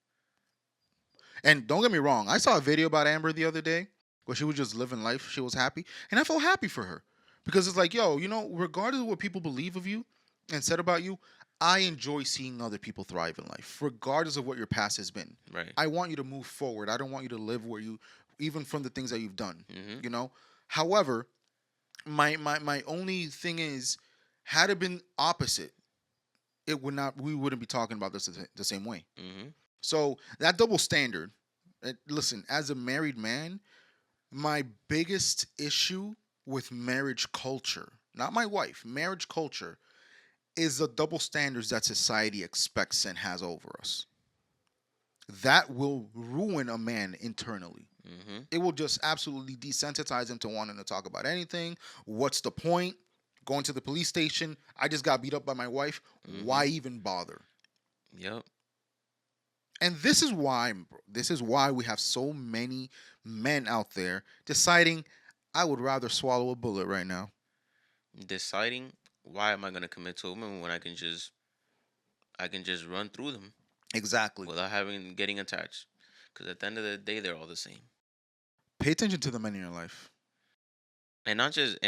And don't get me wrong, I saw a video about Amber the other day where she was just living life. She was happy. And I felt happy for her. Because it's like, yo, regardless of what people believe of you and said about you, I enjoy seeing other people thrive in life, regardless of what your past has been. Right. I want you to move forward. I don't want you to live where even from the things that you've done, Hmm. However, my only thing is, had it been opposite, we wouldn't be talking about this the same way. Hmm. So that double standard, listen, as a married man, My biggest issue with marriage culture, not my wife, marriage culture, is the double standards that society expects and has over us. That will ruin a man internally. Mm-hmm. It will just absolutely desensitize him to wanting to talk about anything. What's the point? Going to the police station. I just got beat up by my wife. Mm-hmm. Why even bother? Yep. And this is why we have so many men out there deciding I would rather swallow a bullet right now. Deciding why am I gonna commit to a woman when I can just run through them Exactly. without having getting attached. Because at the end of the day, they're all the same. Pay attention to the men in your life. And not just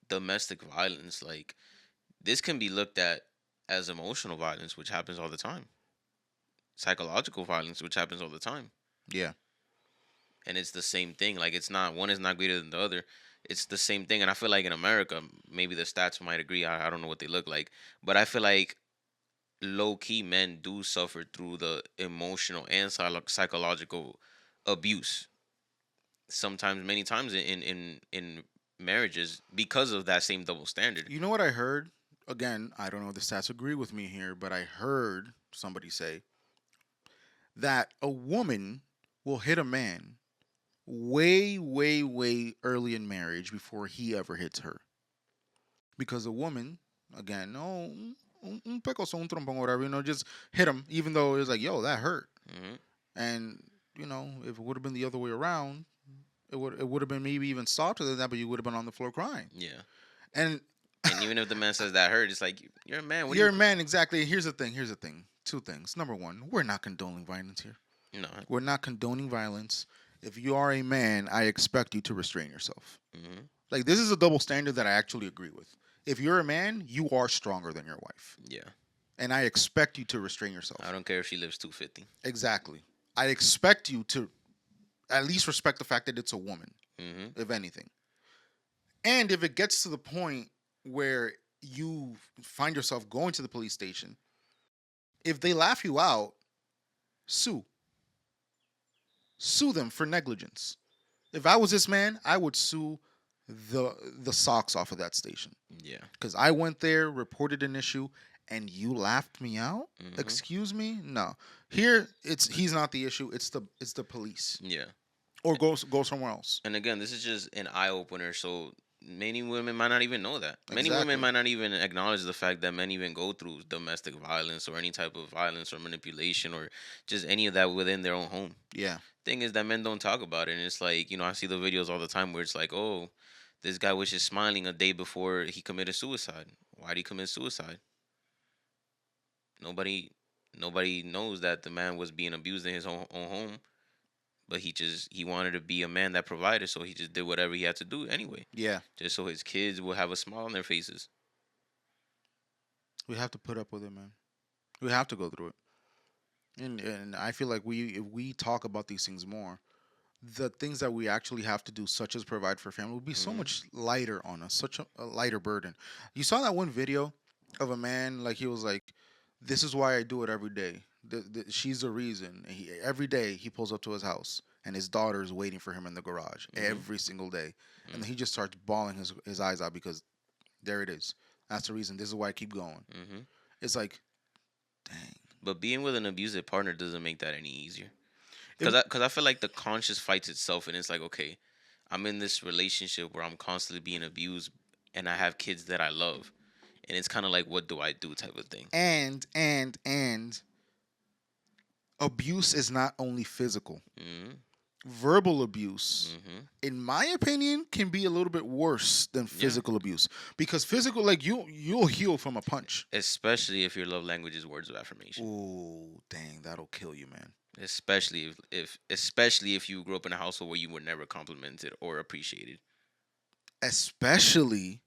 domestic violence. Like this can be looked at as emotional violence, which happens all the time. Psychological violence, which happens all the time. Yeah. And it's the same thing. Like it's not one is not greater than the other. It's the same thing. And I feel like in America, maybe the stats might agree. I don't know what they look like, but I feel like low key men do suffer through the emotional and psychological abuse. Sometimes, many times in marriages because of that same double standard. You know what I heard? Again, I don't know if the stats agree with me here, but I heard somebody say that a woman will hit a man way, way, way early in marriage before he ever hits her. Because a woman, again, no, un pecoso, un trompón, whatever, just hit him, even though it's like, yo, that hurt. Hmm. And, if it would have been the other way around, it would have been maybe even softer than that, but you would have been on the floor crying. Yeah. And And even if the man says that hurt, it's like you're a man. What do you're you? a man, exactly. Here's the thing. Here's the thing. Two things. Number one, we're not condoning violence here. No. We're not condoning violence. If you are a man, I expect you to restrain yourself. Hmm. Like, this is a double standard that I actually agree with. If you're a man, you are stronger than your wife. Yeah. And I expect you to restrain I yourself. don't care if she lives 250. Exactly. I expect you to at least respect the fact that it's a woman, Hmm. if anything. And if it gets to the point where you find yourself going to the police station, if they laugh you out, sue. Sue them for negligence. If I was this man, I would sue the socks off of that station. Yeah. Because I went there, reported an issue, and you laughed me out. Hmm. Excuse me? No. Here, he's not the issue. It's the police, Yeah. or go somewhere else. And again, this is just an eye opener. So many women might not even know that. Many women Exactly. might not even acknowledge the fact that men even go through domestic violence or any type of violence or manipulation or just any of that within their own home. Yeah. Thing is that men don't talk about it. And it's like, I see the videos all the time where it's like, oh, this guy was just smiling a day before he committed suicide. Why did he commit suicide? Nobody nobody knows that the man was being abused in his own home, but he wanted to be a man that provided, so he just did whatever he had to do anyway, Yeah. just so his kids will have a smile on their faces. We have to put up with it, man. We have to go through it. And I feel like if we talk about these things more, the things that we actually have to do, such as provide for family, would be so Hmm. much lighter on us, such a lighter burden. You saw that one video of a man, like he was like, "This is why I do it every day. She's the reason." Every day he pulls up to his house, and his daughter is waiting for him in the garage Hmm. every single day, and Hmm. then he just starts bawling his eyes out because there it is. That's the reason. This is why I keep going. Hmm. It's like, dang. But being with an abusive partner doesn't make that any easier. It, Cause I feel like the conscious fights itself, and it's like, okay, I'm in this relationship where I'm constantly being abused, and I have kids that I love, and it's kind of like, what do I do, type of thing. and abuse is not only physical. Hmm. Verbal abuse, Hmm. in my opinion, can be a little bit worse than Yeah. physical abuse, because physical, like, you'll heal from a punch. Especially if your love language is words of affirmation. Oh, dang, that'll kill you, man. Especially if you grew up in a household where you were never complimented or appreciated. Especially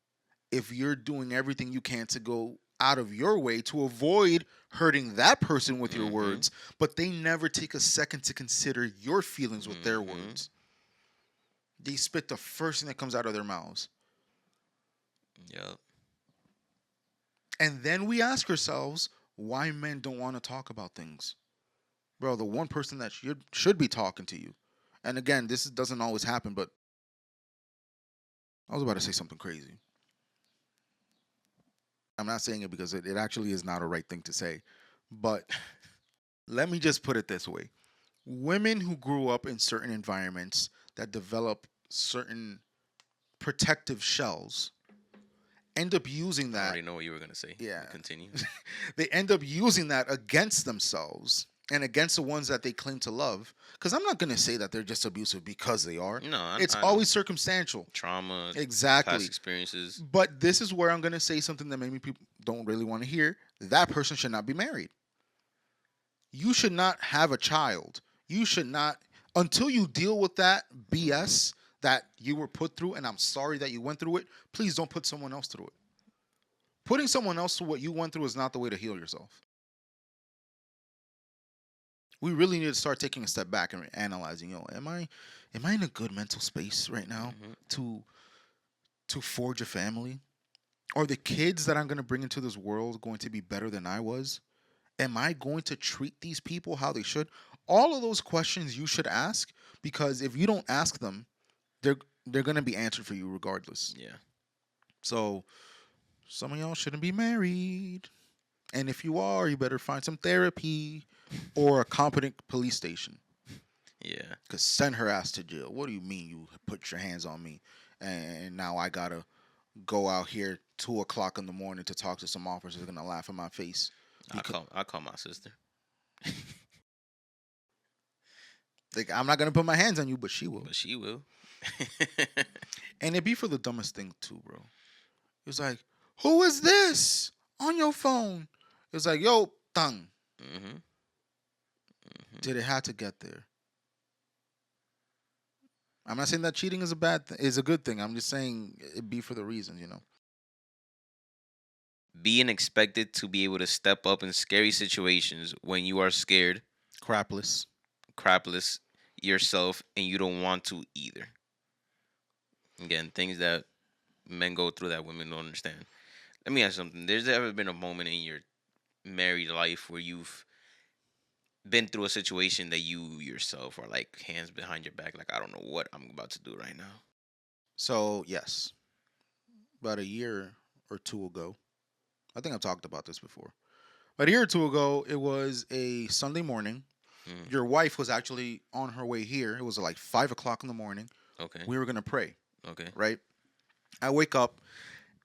if you're doing everything you can to go out of your way to avoid hurting that person with your Hmm. words, but they never take a second to consider your feelings with their Hmm. words. They spit the first thing that comes out of their mouths. Yep. And then we ask ourselves why men don't want to talk about things. Bro, the one person that should be talking to you And again, doesn't always happen, but I was about to say something crazy. I'm not saying it because it actually is not a right thing to say. But let me just put it this way: women who grew up in certain environments that develop certain protective shells end up using I that. already know what you were gonna say. Yeah. Continue. They end up using that against themselves and against the ones that they claim to love. Because I'm not going to say that they're just abusive because they are. No, It's I know always circumstantial. trauma, past Exactly. experiences. But this is where I'm going to say something that maybe people don't really want to hear. That person should not be married. You should not have a child. You should not, until you deal with that BS that you were put through, and I'm sorry that you went through it, please don't put someone else through it. Putting someone else through what you went through is not the way to heal yourself. We really need to start taking a step back and analyzing, am I in a good mental space right now Hmm. to forge a family? Are the kids that I'm going to bring into this world going to be better than I was? Am I going to treat these people how they should? All of those questions you should ask, because if you don't ask them, they're they're going to be answered for you regardless. Yeah, So, some of y'all shouldn't be married. And if you are, you better find some therapy or a competent police station. yeah. Cause send her ass to jail. What do you mean you put your hands on me, and now I gotta go out here 2 o'clock in the morning to talk to some officers gonna laugh in my face because I call my sister, like I'm not gonna put my hands on you, but she will. but she will. And it be for the dumbest thing too, bro. It's like, who is this on your phone? It's like, yo, tongue. Hmm. Did it have to get there? I'm not saying that cheating is a bad is a good thing. I'm just saying it be for the reasons. Being expected to be able to step up in scary situations when you are scared, Crapless. crapless yourself, and you don't want to either. Again, things that men go through that women don't understand. Let me ask you something. There's ever been a moment in your married life where you've been through a situation that you yourself are like hands behind your back, like I don't know what I'm about to do right now? So yes, about a year or two ago, I think I've talked about this before. About a year or two ago, it was a Sunday morning. Mm, Your wife was actually on her way here. It was like 5 o'clock in the morning. okay, We were gonna pray, okay, right? I wake up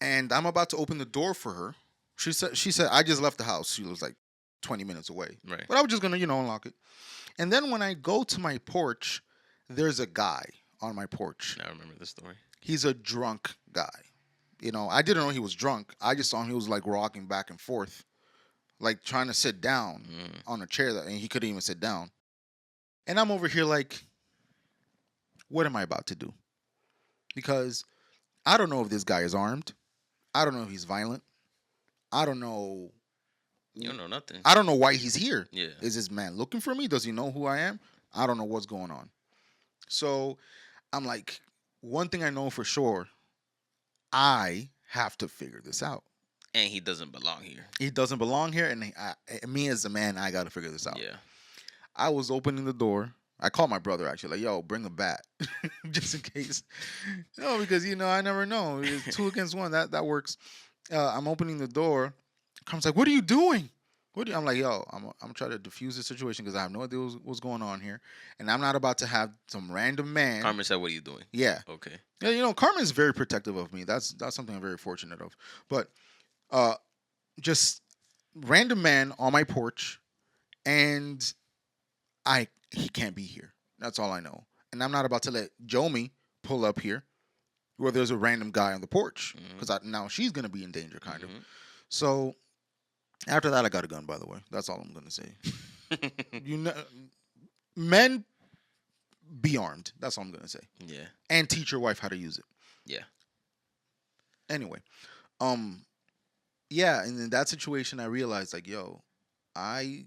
and I'm about to open the door for her. She said I just left the house. She was like 20 minutes away, right. but I was just gonna unlock it. And then when I go to my porch, there's a guy on my porch. Now I remember the story. He's a drunk guy. I didn't know he was drunk. I just saw him. He was like rocking back and forth, like trying to sit down Mm, on a chair and he couldn't even sit down. And I'm over here like, what am I about to do? Because I don't know if this guy is armed. I don't know if he's violent. I don't know. you don't know nothing. I don't know why he's here. Yeah. Is this man looking for me? Does he know who I am? I don't know what's going on. So I'm like, one thing I know for sure, I have to figure this out. And he doesn't belong here. He doesn't belong here, and me as a man, I got to figure this out. Yeah. I was opening the door. I called my brother actually, like, yo, bring a bat, just in case. No, because I never know. It's two against one. That works. I'm opening the door. Comes like, what are you doing? I'm like, yo, I'm trying to diffuse the situation because I have no idea what's going on here, and I'm not about to have some random man. Carmen said, "What are you doing?" Yeah, Okay. yeah. Carmen is very protective of me. That's something I'm very fortunate of. But uh, just random man on my porch, and he can't be here. That's all I know. And I'm not about to let Jomi pull up here where there's a random guy on the porch Hmm. because now she's gonna be in danger, kind of. Hmm. So after that, I got a gun. By the way, that's all I'm gonna say. You know, men be armed. That's all I'm gonna say. Yeah. And teach your wife how to use it. Yeah. Anyway, um, yeah. And in that situation, I realized like, yo, I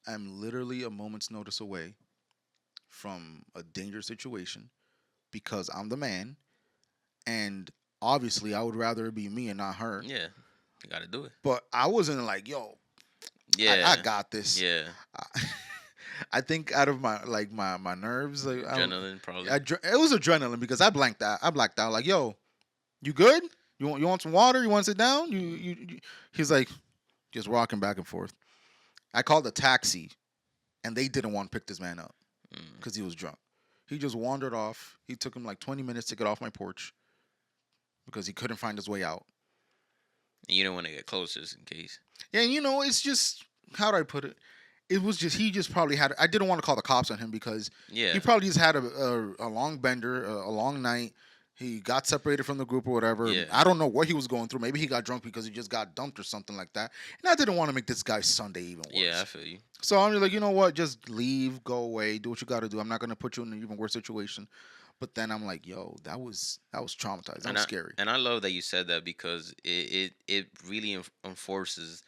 am literally a moment's notice away from a dangerous situation because I'm the man, and obviously I would rather it be me and not her. Yeah. You got to do it. But I wasn't like, yo, I Yeah. got this. Yeah. I, I think out of my nerves, Adrenaline, probably. it was adrenaline because I blanked out. I blacked out. Like, yo, you good? You want some water? You want to sit down? He's like just rocking back and forth. I called a taxi, and they didn't want to pick this man up Mm. because he was drunk. He just wandered off. He took him like 20 minutes to get off my porch because he couldn't find his way out. And you don't want to get close just in case. Yeah, and it's just, how do I put it? It was just, he just probably had. I didn't want to call the cops on him because Yeah. he probably just had a long bender, a long night. He got separated from the group or whatever. Yeah. I don't know what he was going through. Maybe he got drunk because he just got dumped or something like that. And I didn't want to make this guy's Sunday even worse. Yeah, I feel you. So I'm just like, you know what? Just leave, go away, do what you got to do. I'm not gonna put you in an even worse situation. But then I'm like, yo, that was traumatized. That was scary. And I love that you said that because it really enforces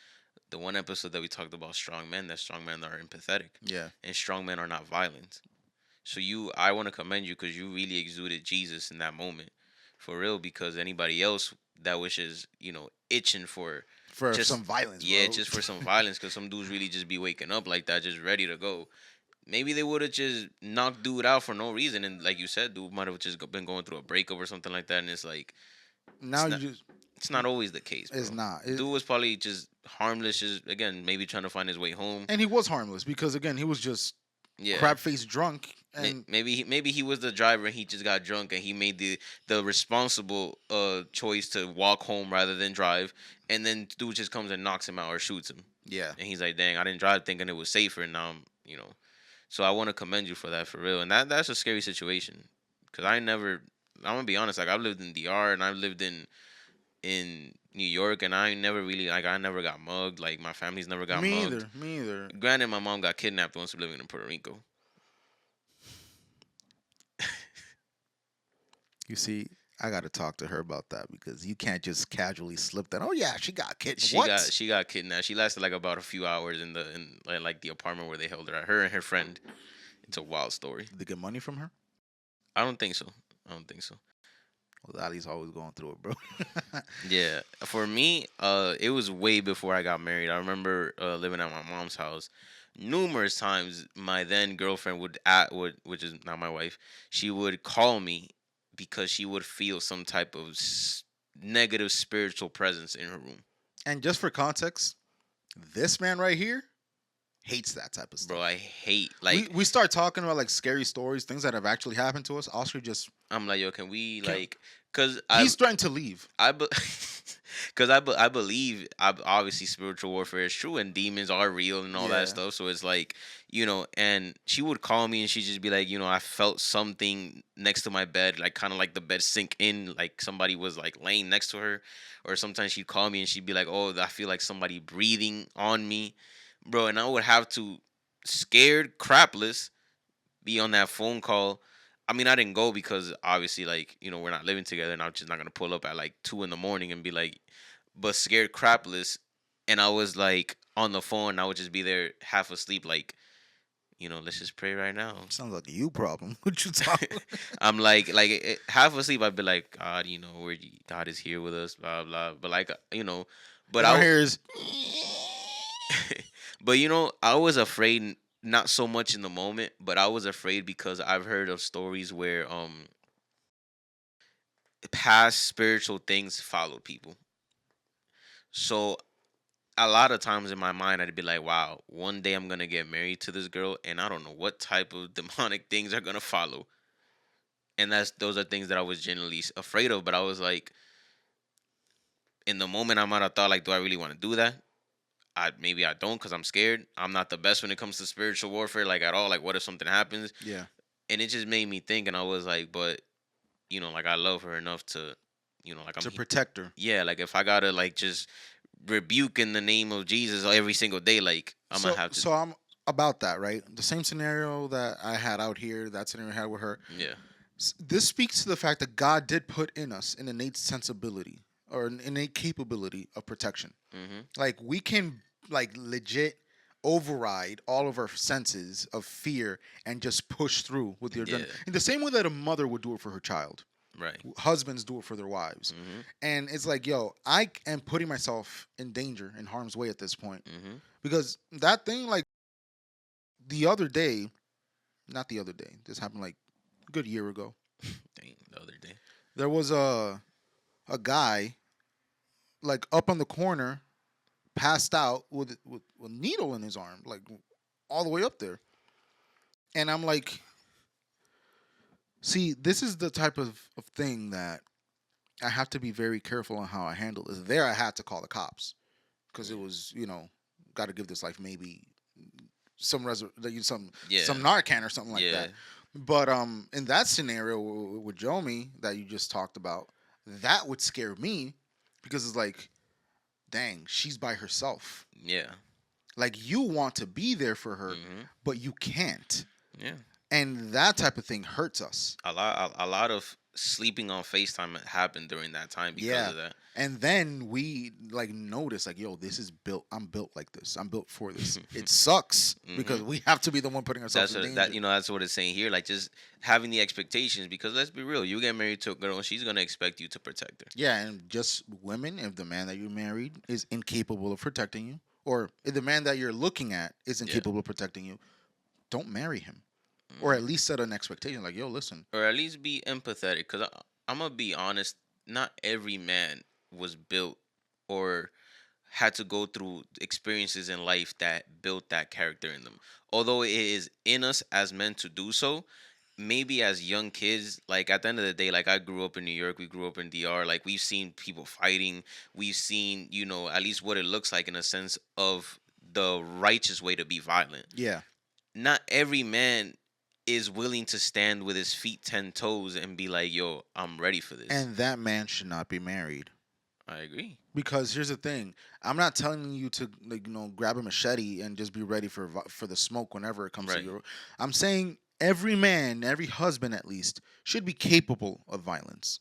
the one episode that we talked about strong men, that strong men are empathetic Yeah. and strong men are not violent. So I want to commend you because you really exuded Jesus in that moment, for real. Because anybody else that wishes, itching for For just some violence, yeah, bro. just for some violence, because some dudes really just be waking up like that, just ready to go. Maybe they would have just knocked dude out for no reason, and like you said, dude might have just been going through a breakup or something like that, and it's like Now it's you not just it's not always the case, bro. it's not. Dude was probably just harmless, just again maybe trying to find his way home. And he was harmless because again, he was just Yeah. crab faced drunk and Maybe he was the driver and he just got drunk and he made the responsible choice to walk home rather than drive, and then dude just comes and knocks him out or shoots him, yeah. and he's like, "Dang, I didn't drive thinking it was safer, and now I'm." So I want to commend you for that, for real, and that's a scary situation, because I'm gonna be honest, like I've lived in DR and I've lived in New York, and I never really, like, I never got mugged, like my family's never got Me mugged. either. Me either. Granted, my mom got kidnapped once living in Puerto Rico. You see, I got to talk to her about that because you can't just casually slip that. Oh yeah, she got kidnapped. She What? got kidnapped. She lasted like about a few hours in like the apartment where they held her. Her and her friend. It's a wild story. Did they get money from her? I don't think so. I don't think so. Well, Ali's always going through it, bro. Yeah, for me, it was way before I got married. I remember living at my mom's house. Numerous times, my then girlfriend which is not my wife, she would call me because she would feel some type of negative spiritual presence in her room. And just for context, this man right here hates that type of stuff. Bro, I hate, we like, we start talking about like scary stories, things that have actually happened to us. Oscar just I'm like, yo, can we, Can- like, cause he's threatened to leave. I be- I believe, obviously spiritual warfare is true and demons are real and all Yeah. that stuff. So it's like, and she would call me and she'd just be like, I felt something next to my bed, like kind of like the bed sink in, like somebody was like laying next to her. Or sometimes she'd call me and she'd be like, oh, I feel like somebody breathing on me, bro. And I would have to, scared crapless, be on that phone call. I mean, I didn't go because obviously, like, we're not living together, and I'm just not gonna pull up at like 2 in the morning and be like, but scared crapless, and I was like on the phone, and I would just be there half asleep, like, let's just pray right now. Sounds like a you problem. What you talking? I'm like half asleep. I'd be like, God, God is here with us, blah blah. But like, but Our I, hair is but I was afraid, not so much in the moment, but I was afraid because I've heard of stories where past spiritual things followed people. So a lot of times in my mind I'd be like, wow, one day I'm gonna get married to this girl and I don't know what type of demonic things are gonna follow. And those are things that I was genuinely afraid of, but I was like, in the moment I might have thought like, do I really want to do that? Maybe I don't because I'm scared. I'm not the best when it comes to spiritual warfare, like at all. Like, what if something happens? yeah. And it just made me think, and I was like, but like I love her enough to, like To protect her. yeah, like if I gotta like just rebuke in the name of Jesus every single day, like I'm So gonna have to. so I'm about that, right? The same scenario that I had out here, that scenario I had with her. Yeah, This speaks to the fact that God did put in us an innate sensibility or an innate capability of protection. mm-hmm. Like we can like legit override all of our senses of fear and just push through with your Yeah, adrenaline. In the same way that a mother would do it for her child. right. Husbands do it for their wives. Mm-hmm. And it's like, yo, I am putting myself in danger, in harm's way at this point. Mm-hmm. Because that thing, like the other day, not the other day. This happened like a good year ago. Dang, the other day. There was a guy like up on the corner, passed out with a needle in his arm, like all the way up there. And I'm like, see, this is the type of thing that I have to be very careful on how I handle this. There, I had to call the cops because it was, got to give this like maybe some Yeah, Narcan or something like yeah. that. But in that scenario with Jomi that you just talked about, that would scare me because it's like, dang, she's by herself. Yeah. Like you want to be there for her, Hmm. but you can't, Yeah. and that type of thing hurts us. A lot of sleeping on FaceTime happened during that time because Yeah. of that. And then we like notice like, yo, this is built. I'm built like this. I'm built for this. It sucks Hmm. because we have to be the one putting ourselves in That danger. that's what it's saying here. Like just having the expectations because let's be real, you get married to a girl and she's gonna expect you to protect her. Yeah, and just women, if the man that you married is incapable of protecting you, or if the man that you're looking at is Yeah. incapable of protecting you, don't marry him. Or at Hmm. least set an expectation like, yo, listen. Or at least be empathetic. Because I'm gonna be honest, not every man was built or had to go through experiences in life that built that character in them. Although it is in us as men to do so, maybe as young kids, like at the end of the day, like I grew up in New York, we grew up in DR, like we've seen people fighting, we've seen, at least what it looks like in a sense of the righteous way to be violent. Yeah. Not every man is willing to stand with his feet 10 toes and be like, yo, I'm ready for this. And that man should not be married. I agree. Because here's the thing, I'm not telling you to like grab a machete and just be ready for the smoke whenever it comes to Right. your. I'm saying every man, every husband at least, should be capable of violence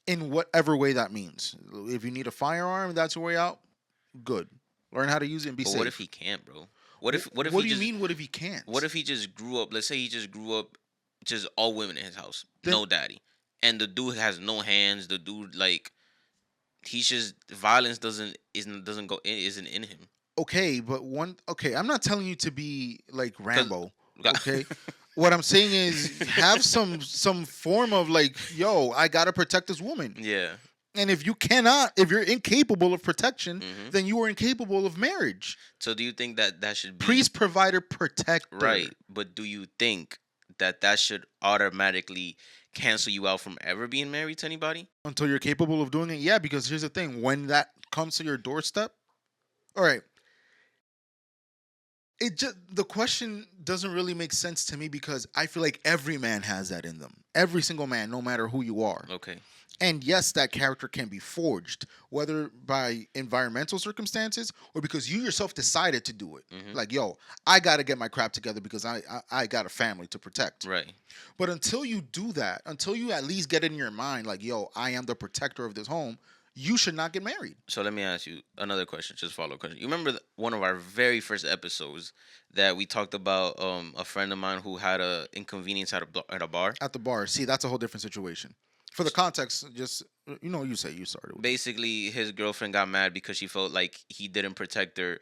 in whatever way that means. If you need a firearm, that's your way out. Good, learn how to use it and be But what if safe. he can't, bro? What if What he do you just mean? What if he what can't? if he just grew up, let's say he just grew up just all women in his house, Then no daddy. And the dude has no hands, the dude like he's just violence doesn't go isn't in him. okay, but okay, I'm not telling you to be like Cuz Rambo. Okay, what I'm saying is have some form of like, yo, I gotta protect this woman. yeah. And if you're incapable of protection, Hmm. then you are incapable of marriage. So do you think that that should be Priest, provider, protector. right? But do you think that that should automatically cancel you out from ever being married to anybody? Until you're capable of doing it, yeah. Because here's the thing: when that comes to your doorstep, all right, the question doesn't really make sense to me because I feel like every man has that in them. Every single man, no matter who you are. Okay. And yes, that character can be forged, whether by environmental circumstances or because you yourself decided to do it. Hmm. Like, yo, I got to get my crap together because I got a family to protect. Right. But until you do that, until you at least get it in your mind, like, yo, I am the protector of this home, you should not get married. So let me ask you another question, just follow up question. You remember one of our very first episodes that we talked about a friend of mine who had a inconvenience at a bar. At the bar, see, that's a whole different situation. For the context, just, you say you started with it. Basically, his girlfriend got mad because she felt like he didn't protect her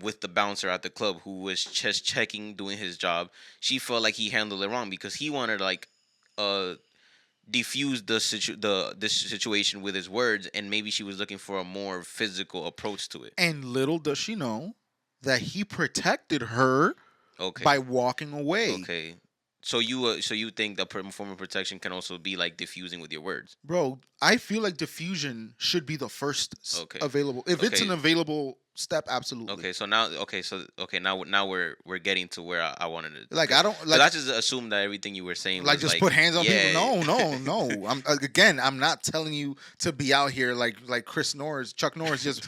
with the bouncer at the club who was just checking doing his job. She felt like he handled it wrong because he wanted to, like uh defuse this situation with his words, and maybe she was looking for a more physical approach to it. And little does she know that he protected her Okay. by walking away. Okay. So you think that form of protection can also be like diffusing with your words? Bro, I feel like diffusion should be the first Okay. available. If it's Okay. an available step, absolutely. Now we're getting to where I wanted to. Like I don't Because like I just assumed that everything you were saying like was just like put hands on people. yeah. No, no, no. I'm not telling you to be out here like Chris Norris, Chuck Norris. Just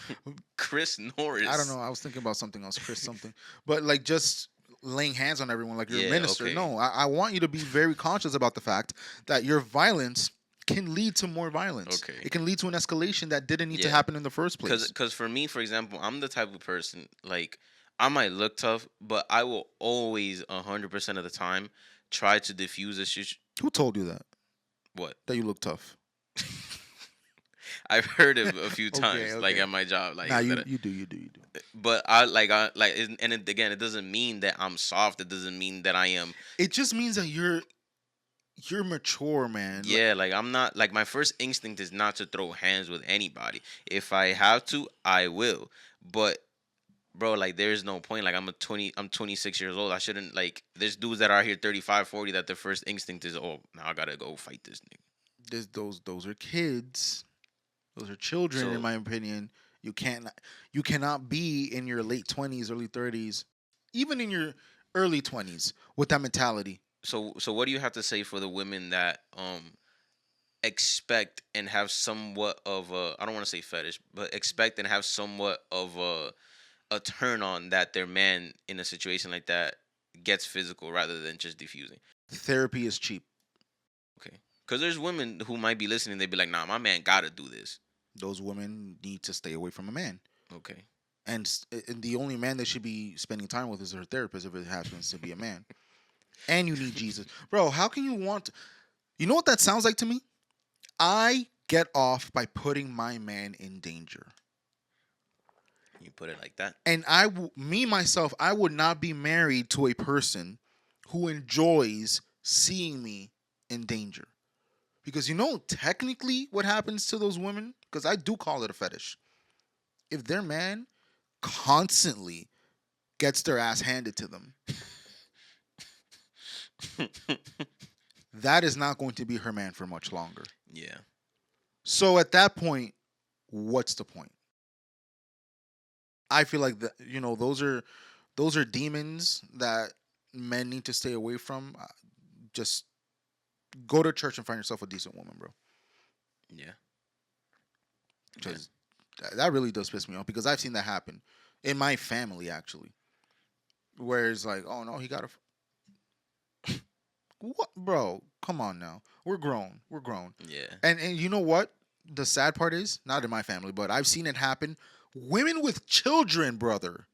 Chris Norris. I don't know. I was thinking about something else, Chris something, but like just laying hands on everyone like you're a Yeah. minister. Okay. No, I want you to be very conscious about the fact that your violence can lead to more violence. Okay. It can lead to an escalation that didn't need to Yeah. happen in the first place. Because for me, for example, I'm the type of person like I might look tough, but I will always 100% of the time try to diffuse a Who told you what that you look tough? I've heard it a few times, Okay, like okay. at my job, like Nah, that. you do. But again, it doesn't mean that I'm soft. It doesn't mean that I am. It just means that you're mature, man. Like, Yeah, like I'm not like my first instinct is not to throw hands with anybody. If I have to, I will. But bro, like there's no point. Like I'm 26 years old. I shouldn't like there's dudes that are here 35, 40 that their first instinct is, oh, now I gotta go fight this nigga. those are kids. Those are children, in So my opinion. You can't you cannot be in your late 20s, early 30s, even in your early 20s with that mentality. so what do you have to say for the women that expect and have somewhat of a, I don't want to say fetish, but expect and have somewhat of a turn on that their man in a situation like that gets physical rather than just diffusing. Therapy is cheap. Okay. Because there's women who might be listening, they'd be like, nah, my man gotta do this. Those women need to stay away from a man. Okay. And the only man they should be spending time with is her therapist if it happens to be a man. And you need Jesus. Bro, how can you want You know what that sounds like to me? I get off by putting my man in danger. You put it like that. And me myself, I would not be married to a person who enjoys seeing me in danger. Because you know technically what happens to those women? Because I do call it a fetish. If their man constantly gets their ass handed to them, that is not going to be her man for much longer. Yeah. So at that point, what's the point? I feel like those are demons that men need to stay away from. Just go to church and find yourself a decent woman, bro. Yeah. Yeah. Because that really does piss me off because I've seen that happen in my family actually, where it's like, oh no, he got a what, bro? Come on now, we're grown, we're grown, Yeah. and you know what? The sad part is not in my family, but I've seen it happen. Women with children, brother.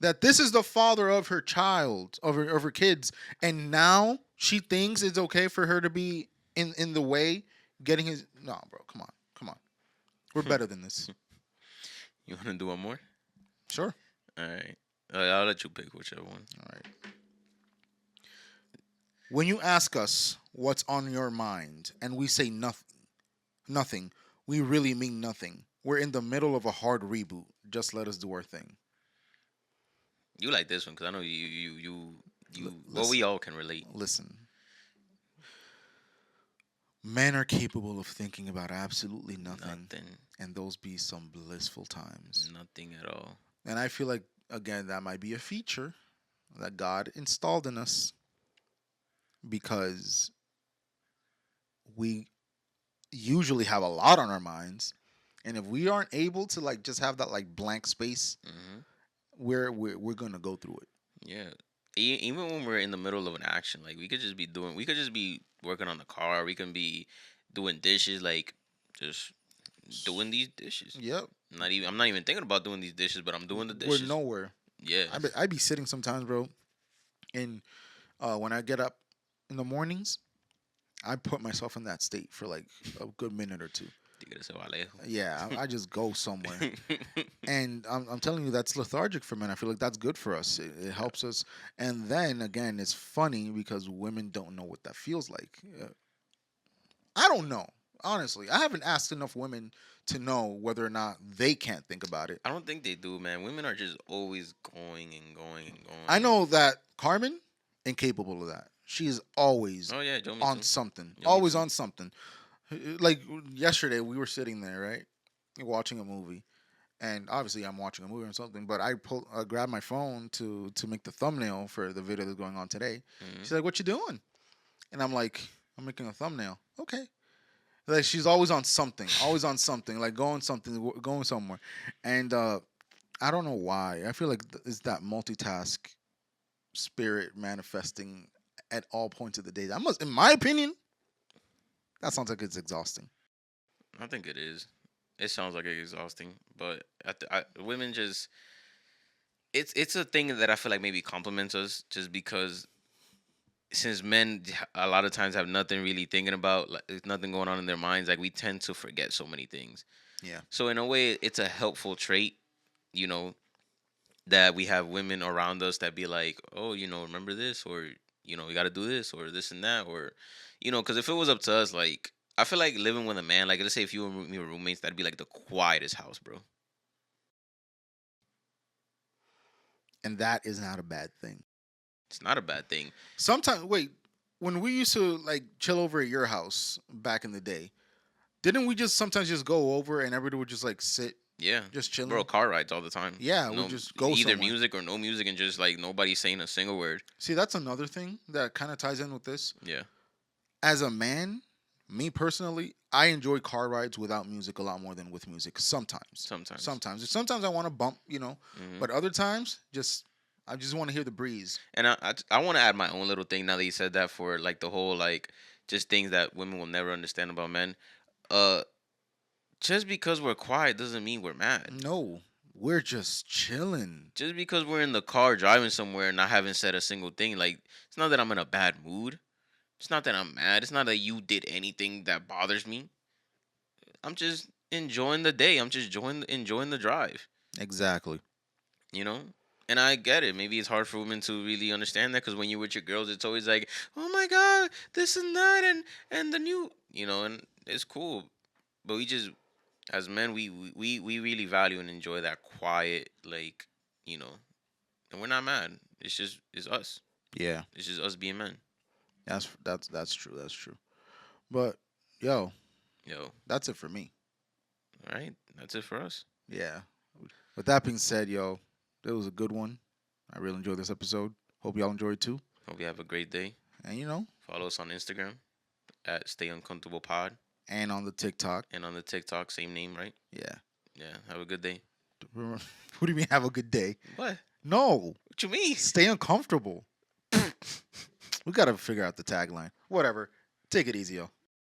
That this is the father of her child, of her kids, and now she thinks it's okay for her to be in the way, getting his. No, bro, come on, come on. We're better than this. You want to do one more? Sure. All right. I'll let you pick whichever one. All right. When you ask us what's on your mind and we say nothing, we really mean nothing. We're in the middle of a hard reboot. Just let us do our thing. You like this one because I know you. Well, Listen, we all can relate. listen. Men are capable of thinking about absolutely nothing, Nothing. and those be some blissful times. Nothing at all. And I feel like, again, that might be a feature that God installed in us because we usually have a lot on our minds. And if we aren't able to like just have that like blank space, Hmm. we're gonna go through it. Yeah. Even when we're in the middle of an action, like we could just be working on the car. We can be doing dishes, like just doing these dishes. Yep, I'm not even thinking about doing these dishes, but I'm doing the we're dishes. nowhere. Yeah. I be sitting sometimes, bro. And when I get up in the mornings, I put myself in that state for like a good minute or two. Tigre se va lejos. Yeah, I just go somewhere. And I'm telling you, that's lethargic for men. I feel like that's good for us. It helps us. And then again, it's funny because women don't know what that feels like. I don't know. Honestly, I haven't asked enough women to know whether or not they can't think about it. I don't think they do, man. Women are just always going and going and I going. know that Carmen incapable of that. She is always Oh yeah, Joe, me on too. something. Yo, me Always too. on something. Like yesterday, we were sitting there, right, watching a movie, and obviously I'm watching a movie or something. But I grabbed my phone to make the thumbnail for the video that's going on today. Hmm. She's like, "What you doing?" And I'm like, "I'm making a thumbnail." Okay. Like she's always on something, like going somewhere, and I don't know why. I feel like it's that multitask spirit manifesting at all points of the day. That must, in my opinion, that sounds like it's exhausting. I think it is. It sounds like it's exhausting, but women just it's a thing that I feel like maybe compliments us just because since men a lot of times have nothing really thinking about, like there's nothing going on in their minds, like we tend to forget so many things. Yeah. So in a way, it's a helpful trait you know, that we have women around us that be like, oh, remember this, or you got to do this, or this and that, or because if it was up to us, like I feel like living with a man, like let's say if you and me were roommates, that'd be like the quietest house, bro. And that is not a bad thing. It's not a bad thing. Sometimes, wait, when we used to like chill over at your house back in the day, didn't we just sometimes just go over and everybody would just like sit, Yeah, just bro, chilling? car rides all the time. Yeah, we No, just go either somewhere. music or no music, and just like nobody saying a single word. See, that's another thing that kind of ties in with this. Yeah, As a man, me personally, I enjoy car rides without music a lot more than with music. Sometimes, sometimes. sometimes I want to bump, Hmm. but other times, I just want to hear the breeze. And I want to add my own little thing now that you said that, for like the whole like just things that women will never understand about men. Uh, just because we're quiet doesn't mean we're mad. No, we're just chilling. Just because we're in the car driving somewhere and I haven't said a single thing, like it's not that I'm in a bad mood. It's not that I'm mad. It's not that you did anything that bothers me. I'm just enjoying the day. I'm just enjoying the drive. Exactly. You know. And I get it. Maybe it's hard for women to really understand that, because when you're with your girls, it's always like, "Oh my God, this and that, and the new," and it's cool. But we just, as men, we really value and enjoy that quiet, like, you know, and we're not mad. It's us. Yeah, It's just us being men. that's true. That's true. But yo, Yo, that's it for me. all right, that's it for us. Yeah. With that being said, yo, it was a good one. I really enjoyed this episode. Hope y'all enjoyed too. Hope you have a great day. And Follow us on Instagram at Stay Uncomfortable Pod, and on the TikTok. and on the TikTok, same name, right? Yeah. Yeah. Have a good day. What do you mean have a good day? What? No. What you mean? Stay uncomfortable. We gotta figure out the tagline. Whatever. Take it easy, yo.